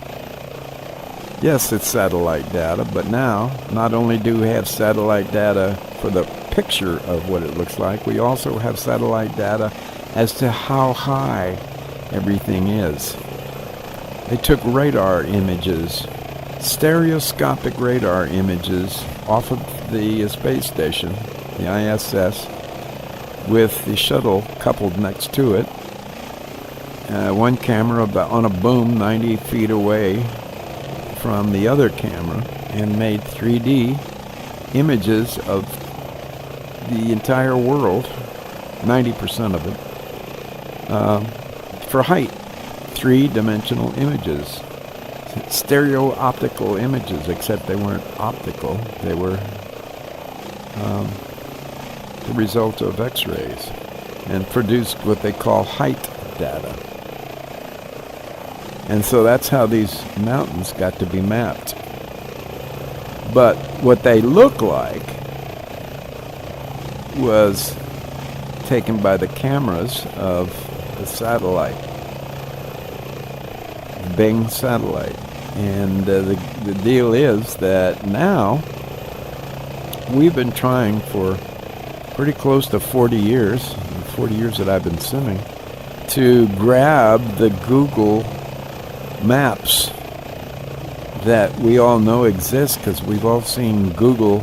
Speaker 1: Yes, it's satellite data, but now not only do we have satellite data for the picture of what it looks like, we also have satellite data as to how high everything is. They took radar images, stereoscopic radar images off of the space station, the ISS, with the shuttle coupled next to it. One camera on a boom 90 feet away from the other camera, and made 3D images of the entire world, 90% of it, for height. Three-dimensional images. Stereo-optical images, except they weren't optical. They were the result of X-rays, and produced what they call height data. And so that's how these mountains got to be mapped. But what they look like was taken by the cameras of the satellite, Bing satellite. And the deal is that now we've been trying for pretty close to 40 years that I've been simming, to grab the Google Maps that we all know exist, because we've all seen Google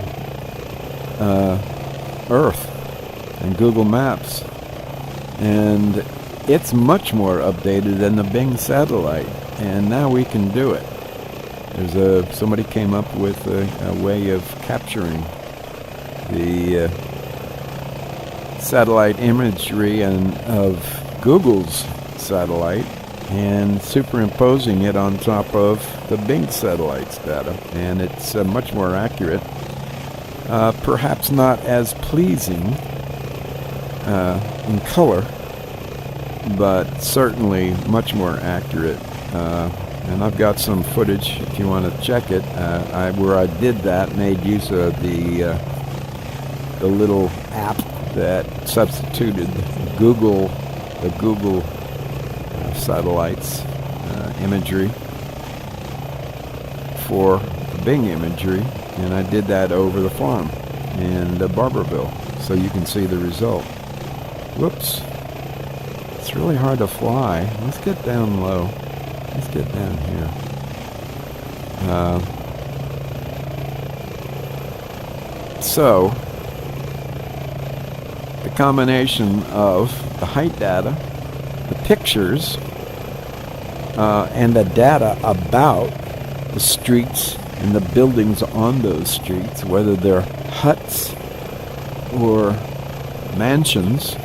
Speaker 1: Earth and Google Maps, and it's much more updated than the Bing satellite, and now we can do it. Somebody came up with a way of capturing the satellite imagery of Google's satellite and superimposing it on top of the Bing satellite's data, and it's much more accurate. Perhaps not as pleasing in color, but certainly much more accurate. And I've got some footage if you want to check it. Where I did that, made use of the little app that substituted the Google satellites imagery for the Bing imagery, and I did that over the farm in Barberville, so you can see the result. Whoops, it's really hard to fly. Let's get down low. Let's get down here. So the combination of the height data, the pictures, and the data about the streets and the buildings on those streets, whether they're huts or mansions,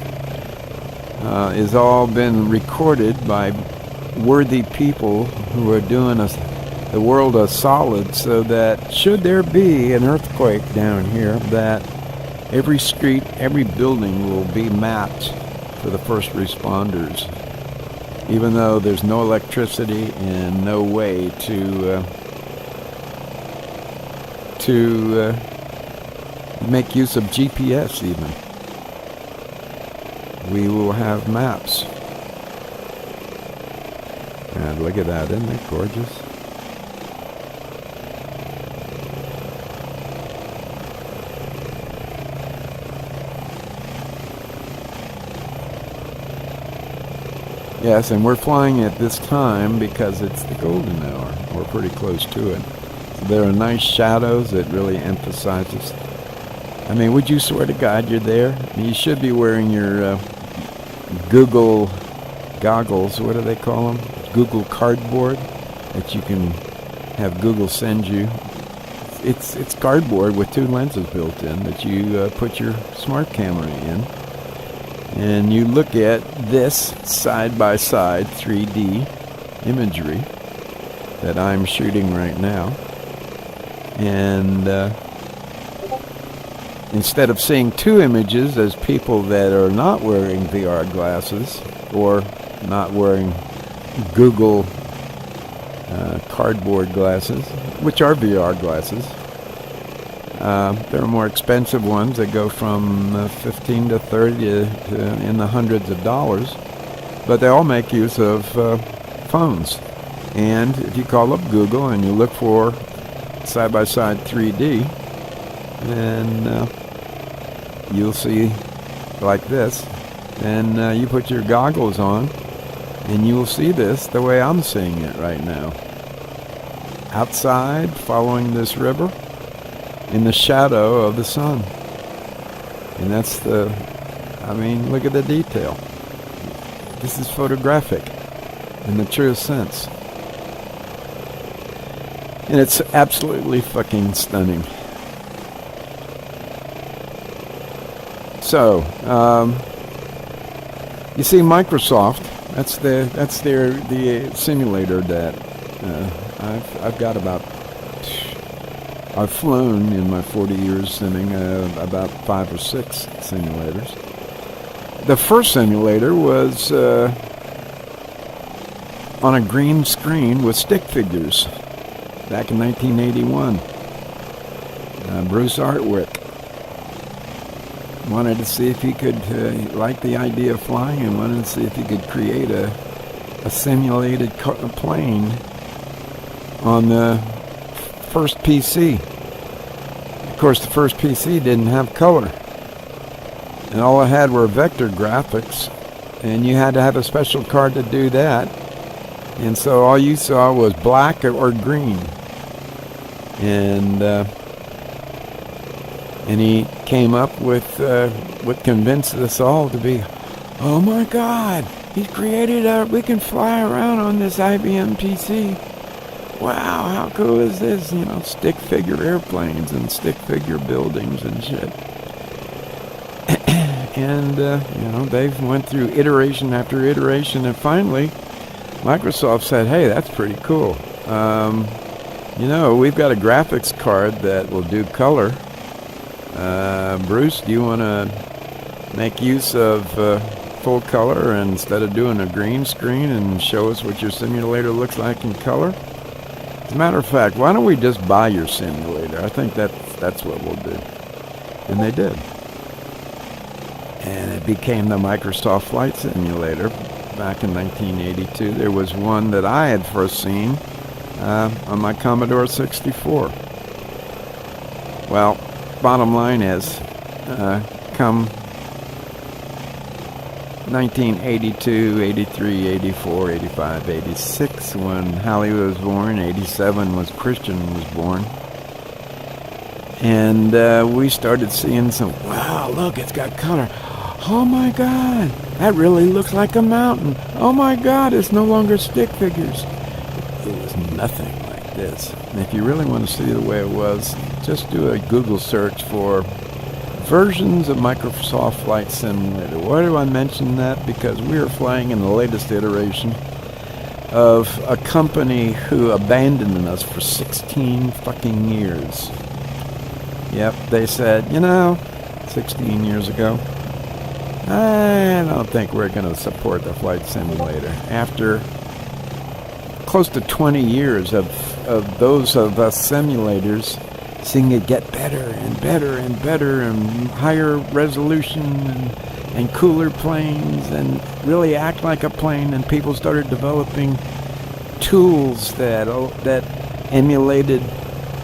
Speaker 1: is all been recorded by worthy people who are doing the world a solid, so that should there be an earthquake down here, that every street, every building will be mapped for the first responders, even though there's no electricity and no way to make use of GPS even. We will have maps. And look at that, isn't it gorgeous? Yes, and we're flying at this time because it's the golden hour. We're pretty close to it. So there are nice shadows that really emphasizes. I mean, would you swear to God you're there? I mean, you should be wearing your Google goggles. What do they call them? Google Cardboard, that you can have Google send you. It's cardboard with 2 lenses built in that you put your smart camera in. And you look at this side-by-side 3D imagery that I'm shooting right now. And instead of seeing 2 images as people that are not wearing VR glasses or not wearing Google cardboard glasses, which are VR glasses, there are more expensive ones that go from 15 to 30 to in the hundreds of dollars, but they all make use of phones. And if you call up Google and you look for side-by-side 3D, then you'll see like this. And you put your goggles on and you will see this the way I'm seeing it right now. Outside, following this river, in the shadow of the sun. And that's I mean, look at the detail. This is photographic in the truest sense. And it's absolutely fucking stunning. So, you see Microsoft, that's the simulator that I've got I've flown in my 40 years simming about 5 or 6 simulators. The first simulator was on a green screen with stick figures back in 1981. Bruce Artwick wanted to see if he could, like the idea of flying, and wanted to see if he could create a simulated plane on the first PC. Of course, the first PC didn't have color, and all it had were vector graphics, and you had to have a special card to do that. And so all you saw was black or green. And he came up with what convinced us all to be, oh my God, he's created we can fly around on this IBM PC. Wow, how cool is this? You know, stick figure airplanes and stick figure buildings and shit. And, you know, they've went through iteration after iteration, and finally, Microsoft said, hey, that's pretty cool. You know, we've got a graphics card that will do color. Bruce, do you want to make use of full color, and instead of doing a green screen, and show us what your simulator looks like in color? As a matter of fact, why don't we just buy your simulator? I think that's what we'll do. And they did. And it became the Microsoft Flight Simulator back in 1982. There was one that I had first seen on my Commodore 64. Well, bottom line is, come 1982, 83, 84, 85, 86, when Hallie was born, 87 was Christian was born. And we started seeing some, wow, look, it's got color. Oh my God, that really looks like a mountain. Oh my God, it's no longer stick figures. It was nothing like this. And if you really want to see the way it was, just do a Google search for versions of Microsoft Flight Simulator. Why do I mention that? Because we are flying in the latest iteration of a company who abandoned us for 16 fucking years. Yep, they said, 16 years ago, I don't think we're going to support the flight simulator. After close to 20 years of those of us simulators seeing it get better and better and better and higher resolution and cooler planes and really act like a plane, and people started developing tools that emulated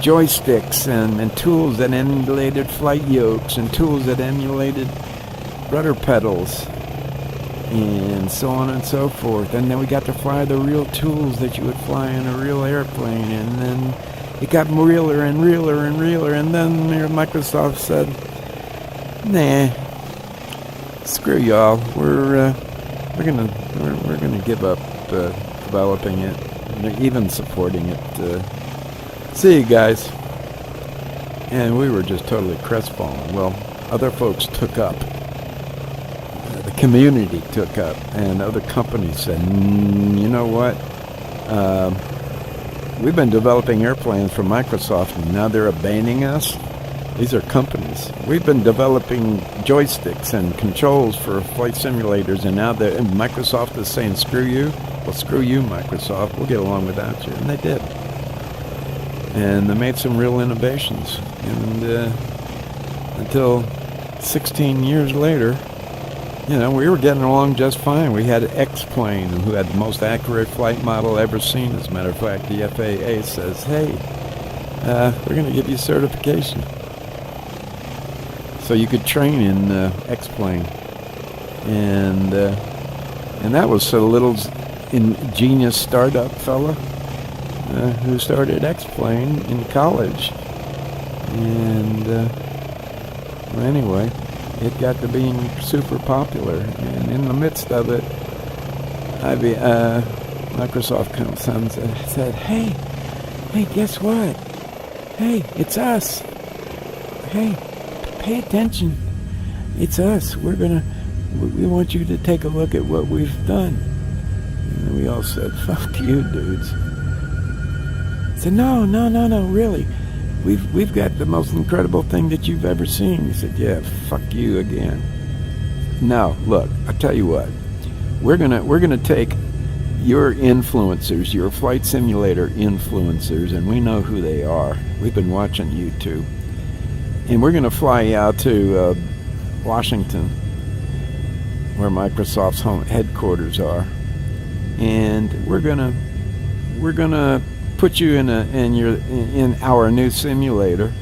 Speaker 1: joysticks and tools that emulated flight yokes and tools that emulated rudder pedals and so on and so forth. And then we got to fly the real tools that you would fly in a real airplane, and then it got realer and realer and realer, and then Microsoft said, nah, screw y'all, we're gonna give up developing it, even supporting it. See you guys. And we were just totally crestfallen. Well, other folks took up. The community took up, and other companies said, you know what? We've been developing airplanes for Microsoft, and now they're abandoning us. These are companies. We've been developing joysticks and controls for flight simulators, and now Microsoft is saying, screw you. Well, screw you, Microsoft. We'll get along without you. And they did. And they made some real innovations. And until 16 years later, we were getting along just fine. We had an X-plane who had the most accurate flight model ever seen. As a matter of fact, the FAA says, hey, we're going to give you certification. So you could train in X-plane. And that was a little ingenious startup fella who started X-plane in college. And anyway, it got to being super popular, and in the midst of it, Microsoft comes and said, hey, guess what? Hey, it's us. Hey, pay attention. It's us. We want you to take a look at what we've done. And we all said, fuck you, dudes. I said, no, really. We've got the most incredible thing that you've ever seen. He said, yeah, fuck you again. Now, look, I tell you what. We're gonna take your influencers, your flight simulator influencers, and we know who they are. We've been watching YouTube. And we're gonna fly out to Washington, where Microsoft's home headquarters are. And we're gonna put you in our new simulator,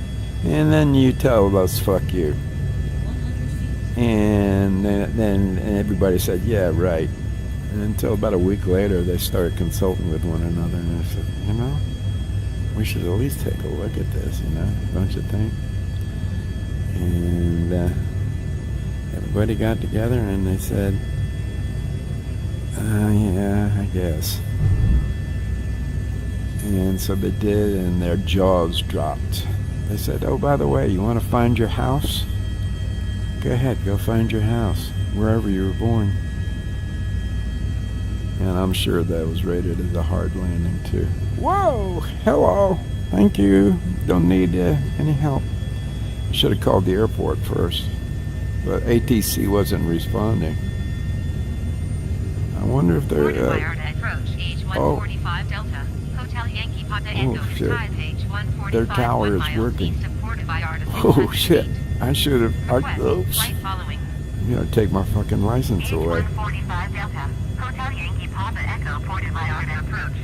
Speaker 1: and then you tell us fuck you. And then everybody said, yeah, right. And until about a week later, they started consulting with one another, and I said, we should at least take a look at this, don't you think? And everybody got together and they said, yeah, I guess. And so they did, and their jaws dropped. They said, oh, by the way, you want to find your house? Go ahead, go find your house, wherever you were born. And I'm sure that was rated as a hard landing, too. Whoa! Hello! Thank you. Don't need any help. Should have called the airport first. But ATC wasn't responding. I wonder if they're...
Speaker 2: Vallarta approach, H145 Delta. Hotel Yankee Papa Echo
Speaker 1: shit.
Speaker 2: H145
Speaker 1: Their tower is working.
Speaker 2: Oh
Speaker 1: shit. I should have... Oops.
Speaker 2: Flight following.
Speaker 1: You gotta take my fucking license away.
Speaker 3: H145 Delta. Hotel Yankee Papa Echo Puerto Vallarta approach.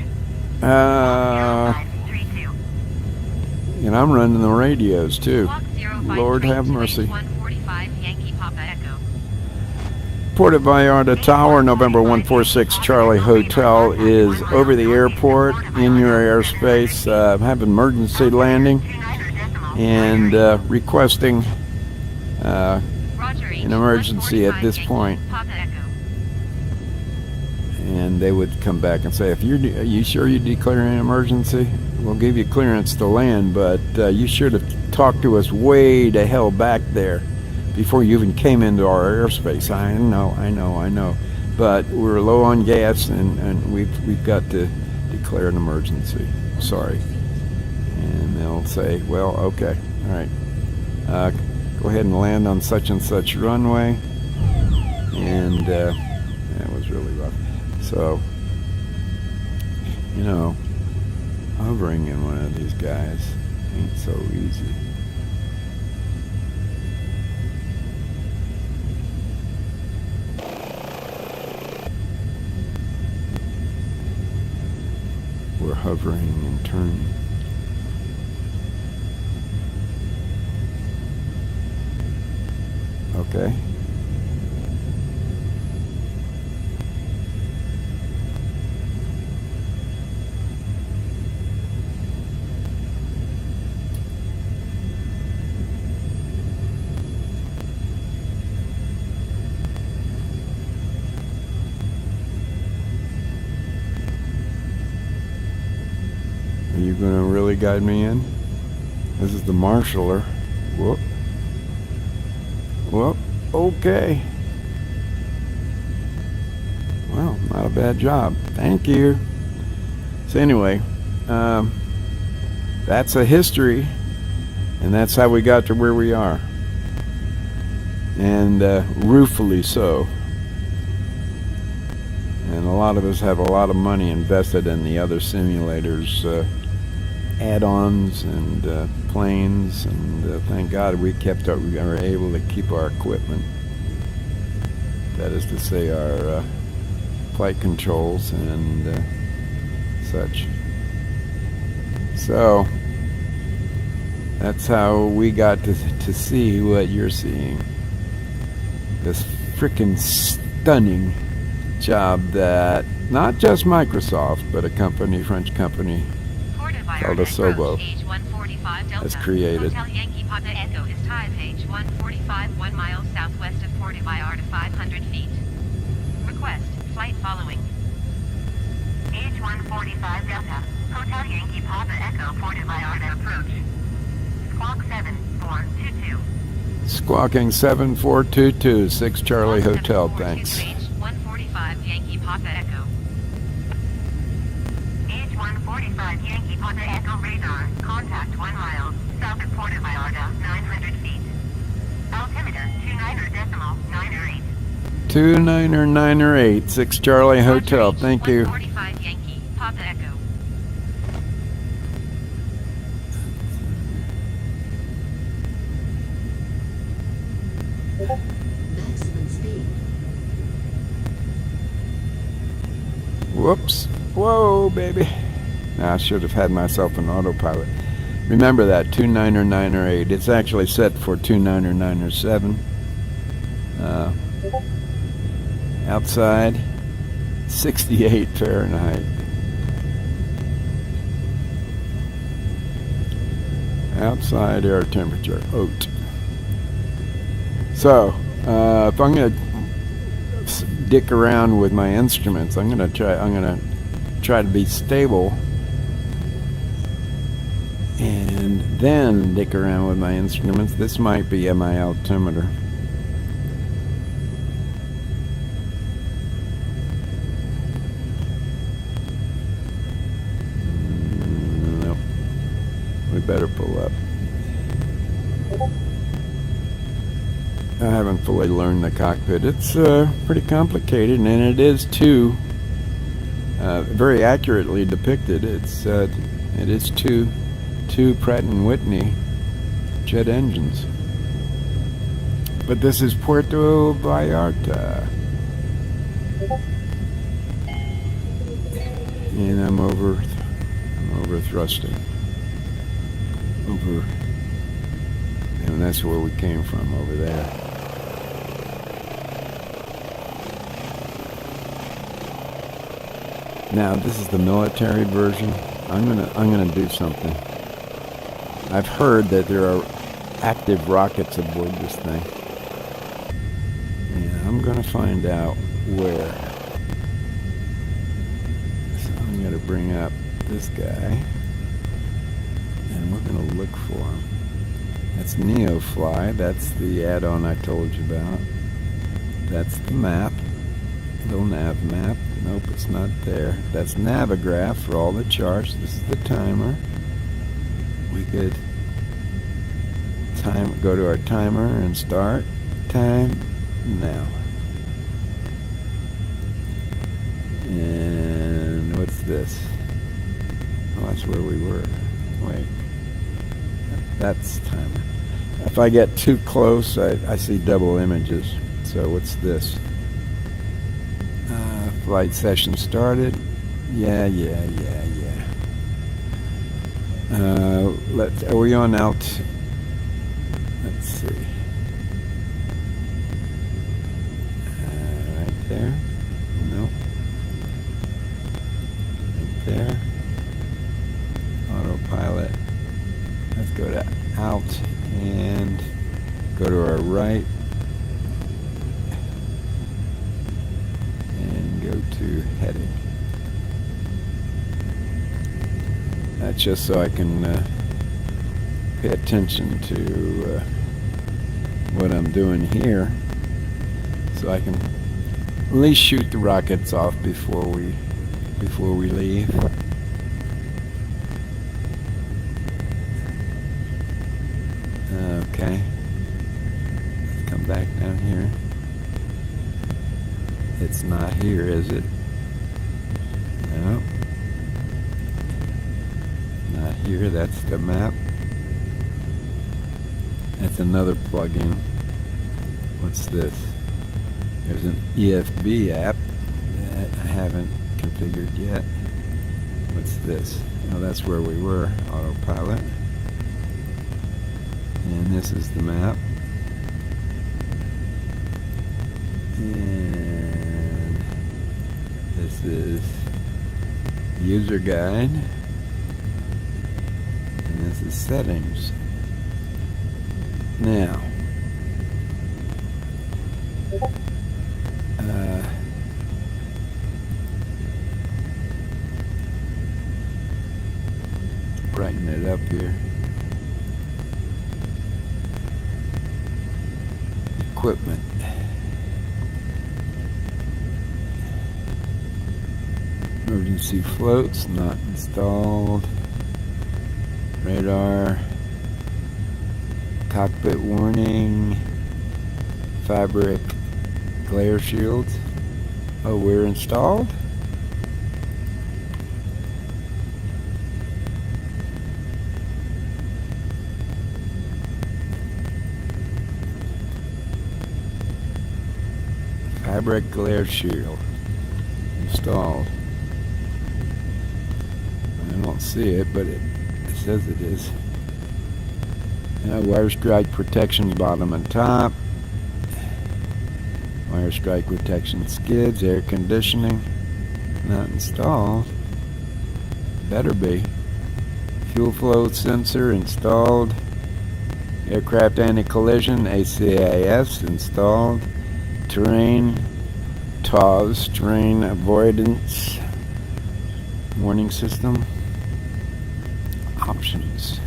Speaker 1: And I'm running the radios too.
Speaker 2: Walk 05
Speaker 1: Lord have mercy.
Speaker 2: H145 Yankee Papa Echo.
Speaker 1: Puerto Vallarta Tower, November 146 Charlie Hotel is over the airport in your airspace. Have emergency landing and requesting an emergency at this point.
Speaker 2: Papa Echo.
Speaker 1: and they would come back and say, "If are you sure you declaring an emergency? We'll give you clearance to land, but you should have talked to us way the hell back there before you even came into our airspace." I know, but we're low on gas, and we've got to declare an emergency. Sorry. And they'll say, "Well, okay, all right. Go ahead and land on such and such runway." And that was really rough. So, hovering in one of these guys ain't so easy. We're hovering and turning. Okay. Are you going to really guide me in? This is the marshaller. Whoop. Whoop. Okay. Well, not a bad job. Thank you. So anyway, that's a history, and that's how we got to where we are. And ruefully so. And a lot of us have a lot of money invested in the other simulators, add-ons and planes, and thank God we were able to keep our equipment. That is to say, our flight controls and such. So that's how we got to see what you're seeing. This frickin' stunning job that not just Microsoft, but a French company called Asobo has created.
Speaker 2: Hotel Yankee Papa Echo is type H145, 1 mile southwest of Puerto Vallarta, 500 feet. Request flight following.
Speaker 3: H145 Delta, Hotel Yankee Papa Echo, Puerto Vallarta approach. Squawk 7422.
Speaker 1: Squawking 7422, 6 Charlie Hotel, thanks.
Speaker 2: H145 Yankee Papa Echo.
Speaker 3: H145 Yankee Papa Echo radar, contact 1 mile, south of Puerto Vallarta, 900 feet. Altimeter 29.908.
Speaker 1: 2998, 6 Charlie Hotel, thank you.
Speaker 2: 145 Yankee Papa Echo.
Speaker 4: Maximum speed.
Speaker 1: Whoops. Whoa, baby. Now, I should have had myself an autopilot. Remember that, 29908. It's actually set for 29907. Outside, 68 Fahrenheit. Outside air temperature, oat. So, if I'm going to dick around with my instruments, I'm going to try to be stable, and then dick around with my instruments. This might be my altimeter. Nope. We better pull up. I haven't fully learned the cockpit. It's pretty complicated, and it is too very accurately depicted. It is two Pratt & Whitney jet engines. But this is Puerto Vallarta, and I'm over thrusting over, and that's where we came from, over there. Now this is the military version. I'm gonna do something. I've heard that there are active rockets aboard this thing, and I'm gonna find out where. bring up this guy, and we're going to look for him. That's NeoFly. That's the add-on I told you about. That's the map. Little nav map. Nope, it's not there. That's Navigraph for all the charts. This is the timer. We could go to our timer and start. Time now. And what's this? Oh, that's where we were. Wait. That's timer. If I get too close, I see double images. So what's this? Flight session started. Yeah. Are we on alt? Let's see. Right there. Nope. Right there. Autopilot. Let's go to alt and go to our right and go to heading. That's just so I can pay attention to what I'm doing here, so I can at least shoot the rockets off before we leave. Okay, let's come back down here. It's not here, is it? No. Not here, that's the map. That's another plugin. What's this? There's an EFB app that I haven't configured yet. What's this? Oh, that's where we were, autopilot. And this is the map. And this is user guide. And this is settings. Now, brighten it up here. Equipment. Emergency floats not installed. Radar. Cockpit warning. Fabric glare shields. Oh, we're installed? Fabric glare shield installed. I don't see it, but it says it is. Wire strike protection bottom and top. Wire strike protection skids, air conditioning. Not installed. Better be. Fuel flow sensor installed. Aircraft anti-collision, ACAS installed. Terrain, TAWS, terrain avoidance, warning system, options,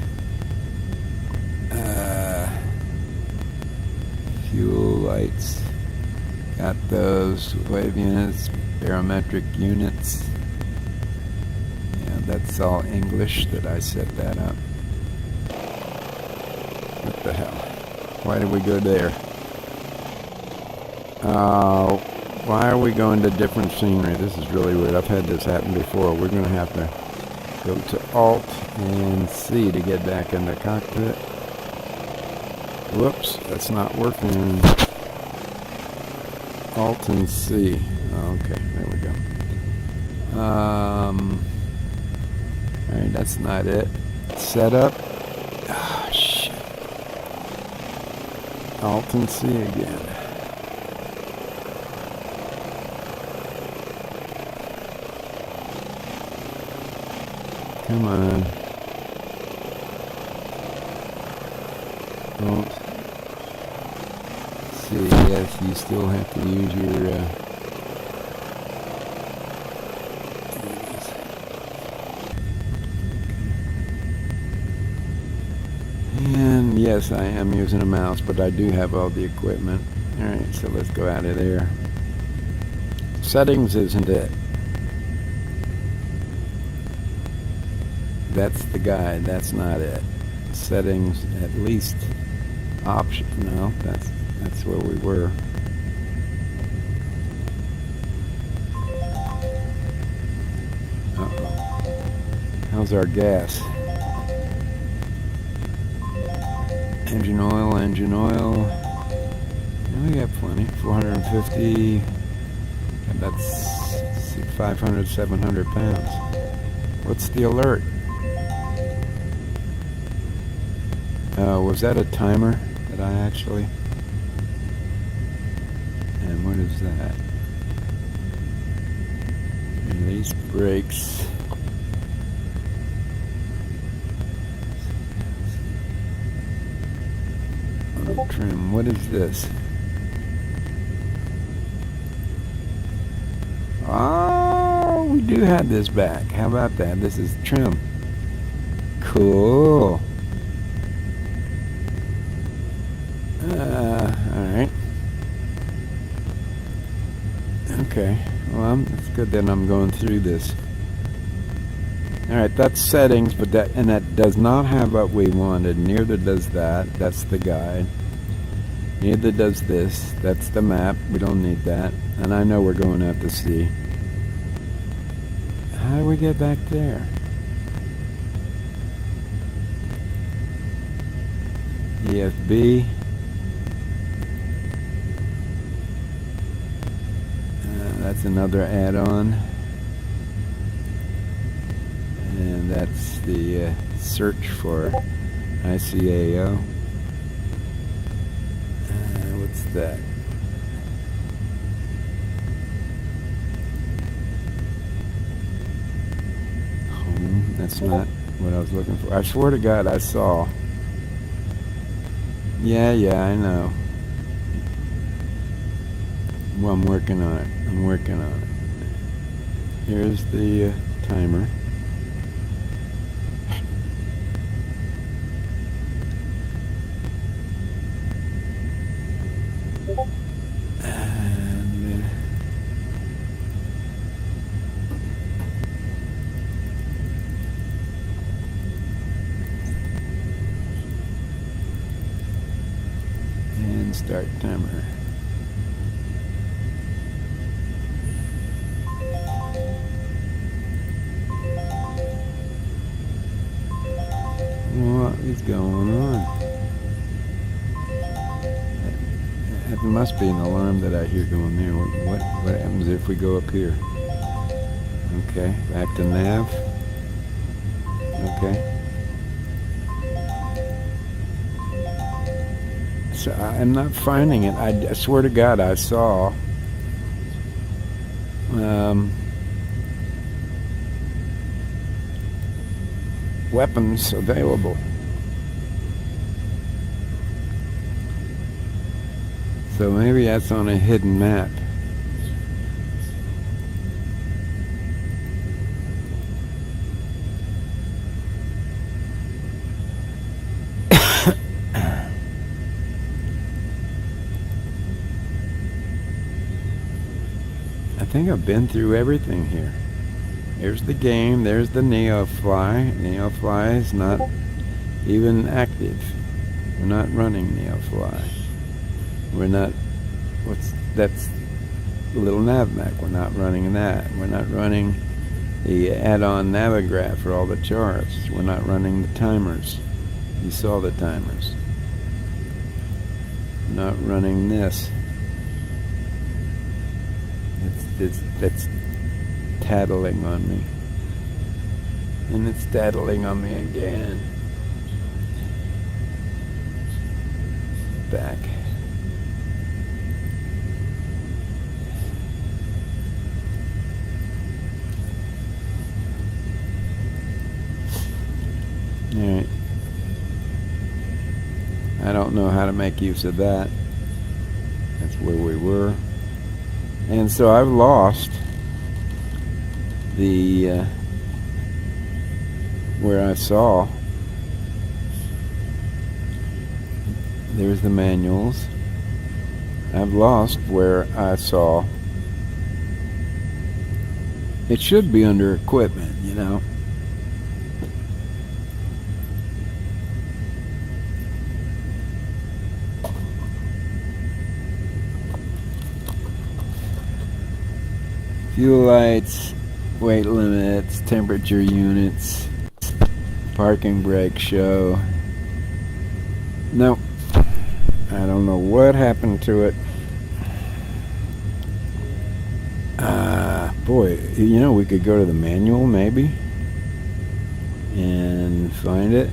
Speaker 1: fuel lights, got those, wave units, barometric units. Yeah, that's all English that I set that up. What the hell? Why did we go there? Why are we going to different scenery? This is really weird. I've had this happen before. We're going to have to go to Alt and C to get back in the cockpit. Whoops, that's not working. Alt and C. Okay, there we go. Alright, that's not it. Setup. Ah, shit. Alt and C again. Come on. Don't see. Yes, you still have to use your Yes, I am using a mouse, but I do have all the equipment. Alright, so let's go out of there. Settings isn't it. That's the guide, that's not it. Settings, at least option. No, that's where we were. Uh-oh. How's our gas? Engine oil, engine oil. And we got plenty. 450. And that's 500, 700 pounds. What's the alert? Was that a timer that I actually? And what is that? Release brakes. Auto trim. What is this? Oh, we do have this back. How about that? This is trim. Cool. Alright. Okay. Well, that's good that I'm going through this. Alright, that's settings, but that does not have what we wanted. Neither does that. That's the guide. Neither does this. That's the map. We don't need that. And I know we're going out to sea. How do we get back there? EFB. That's another add-on. And that's the search for ICAO. What's that? Home. That's not what I was looking for. I swear to God, I saw. Yeah, I know. Well, I'm working on it. I'm working on it. Here's the timer. And start timer. What is going on? It must be an alarm that I hear going there. What happens if we go up here? Okay, back to nav. Okay. So I'm not finding it. I swear to God, I saw. Weapons available. So maybe that's on a hidden map. I think I've been through everything here. There's the game, there's the NeoFly. NeoFly is not even active. We're not running NeoFly. We're not, that's the little NavMac. We're not running that. We're not running the add-on Navigraph for all the charts. We're not running the timers. You saw the timers. We're not running this. That's tattling on me. And it's tattling on me again. Back. Alright. I don't know how to make use of that. That's where we were. And so I've lost the where I saw There's the manuals. I've lost where I saw. It should be under equipment, you know. Fuel lights, weight limits, temperature units, parking brake show. Nope. I don't know what happened to it. Boy, you know, we could go to the manual maybe and find it.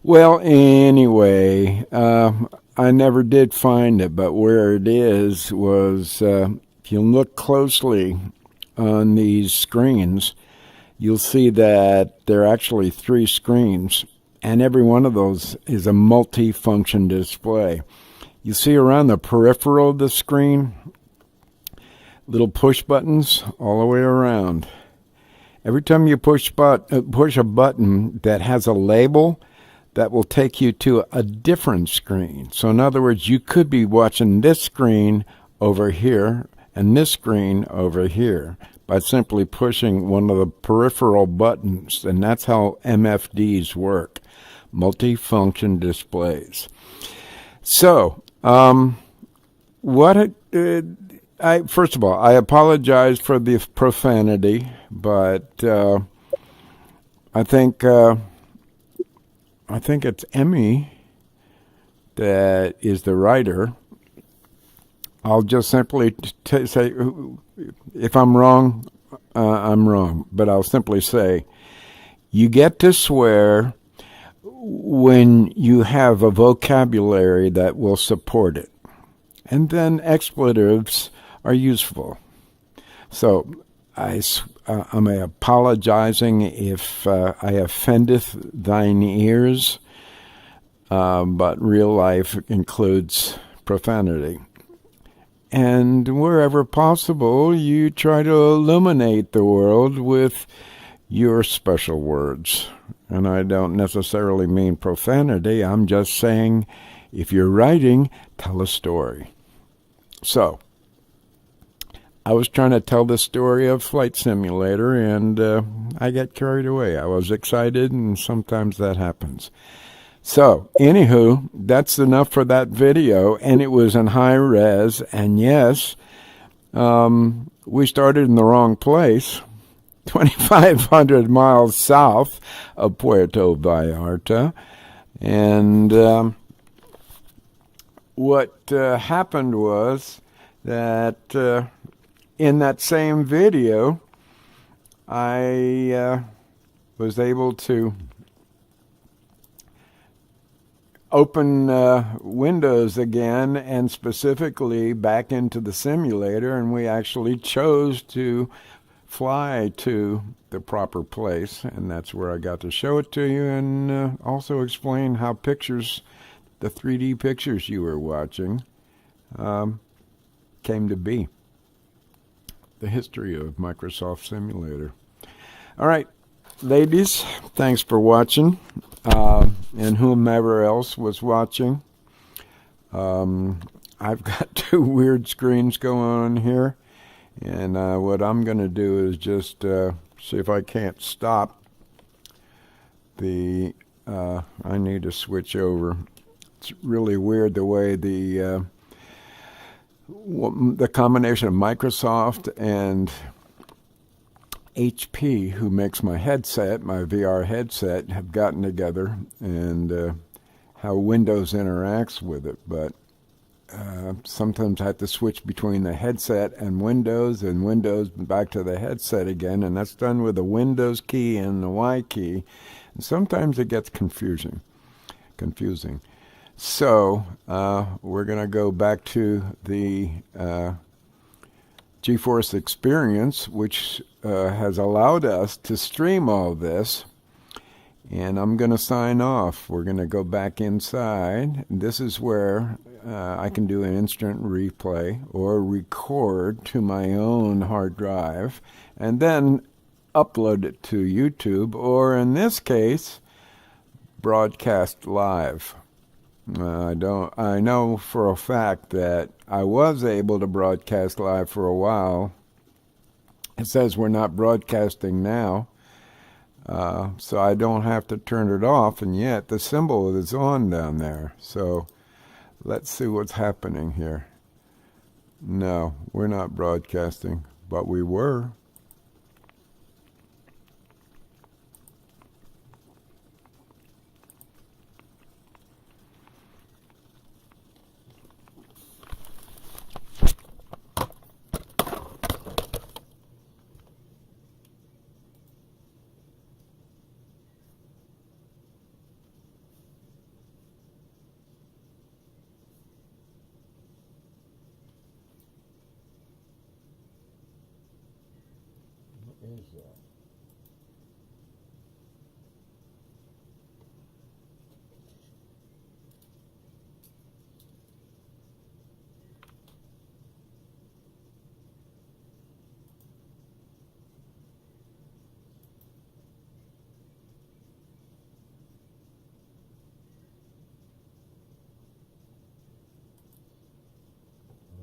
Speaker 1: Well, anyway, I never did find it, but where it is was, if you look closely on these screens, you'll see that there are actually 3 screens, and every one of those is a multi-function display. You see around the peripheral of the screen, little push buttons all the way around. Every time you push a button that has a label, that will take you to a different screen. So in other words, you could be watching this screen over here and this screen over here by simply pushing one of the peripheral buttons, and that's how MFDs work, multi-function displays. So, first of all, I apologize for the profanity, but I think it's Emmy that is the writer. I'll just simply say, if I'm wrong, I'm wrong. But I'll simply say, you get to swear when you have a vocabulary that will support it. And then expletives are useful. So am I apologizing if I offendeth thine ears? But real life includes profanity. And wherever possible, you try to illuminate the world with your special words. And I don't necessarily mean profanity. I'm just saying, if you're writing, tell a story. So, I was trying to tell the story of Flight Simulator, and I got carried away. I was excited, and sometimes that happens. So, anywho, that's enough for that video, and it was in high res, and yes, we started in the wrong place, 2,500 miles south of Puerto Vallarta, and what happened was that in that same video, I was able to open Windows again, and specifically back into the simulator, and we actually chose to fly to the proper place, and that's where I got to show it to you, and also explain how pictures, the 3D pictures you were watching, came to be. The history of Microsoft Simulator. All right, ladies, thanks for watching, and whomever else was watching. I've got 2 weird screens going on here, and what I'm going to do is just see if I can't stop the, I need to switch over. It's really weird the way the combination of Microsoft and HP, who makes my headset, my VR headset, have gotten together, and how Windows interacts with it. But sometimes I have to switch between the headset and Windows back to the headset again, and that's done with the Windows key and the Y key. And sometimes it gets confusing. So we're going to go back to the GeForce experience, which has allowed us to stream all this. And I'm going to sign off. We're going to go back inside. This is where I can do an instant replay or record to my own hard drive and then upload it to YouTube, or in this case, broadcast live. I know for a fact that I was able to broadcast live for a while. It says we're not broadcasting now, so I don't have to turn it off, and yet the symbol is on down there. So let's see what's happening here. No, we're not broadcasting, but we were. What is that?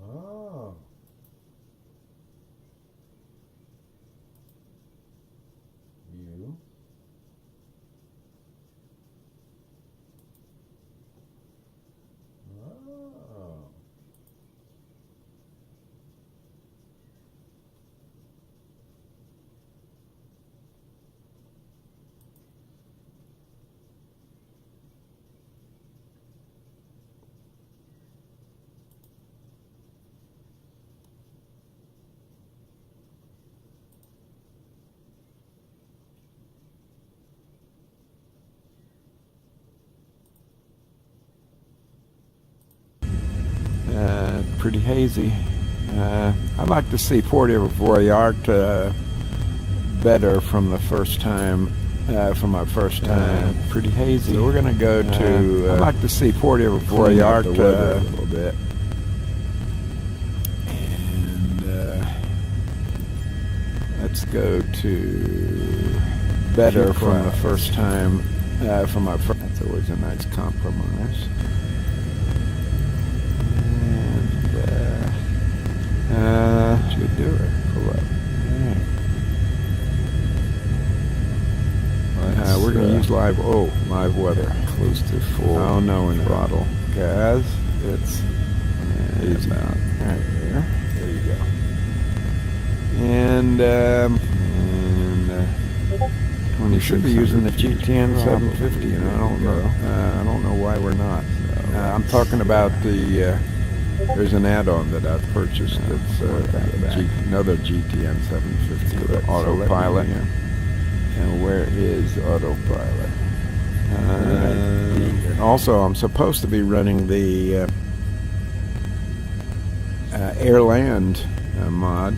Speaker 1: Oh. You. Oh. Pretty hazy. I'd like to see Puerto Vallarta better from the first time. From my first time, pretty hazy. So we're gonna go to. I'd like to see Puerto Vallarta a little bit. And let's go to better from the first time. From my first. That's always a nice compromise. Should do it. Pull up. Alright. We're going to use live weather. Close to full. Oh no, in throttle. Gas. It's easy. Right there. There you go. And you should be using the GTN 750, and I don't know why we're not. I'm talking about the. There's an add-on that I've purchased that's another GTN 750 with autopilot. And where is autopilot? Also, I'm supposed to be running the Airland mod.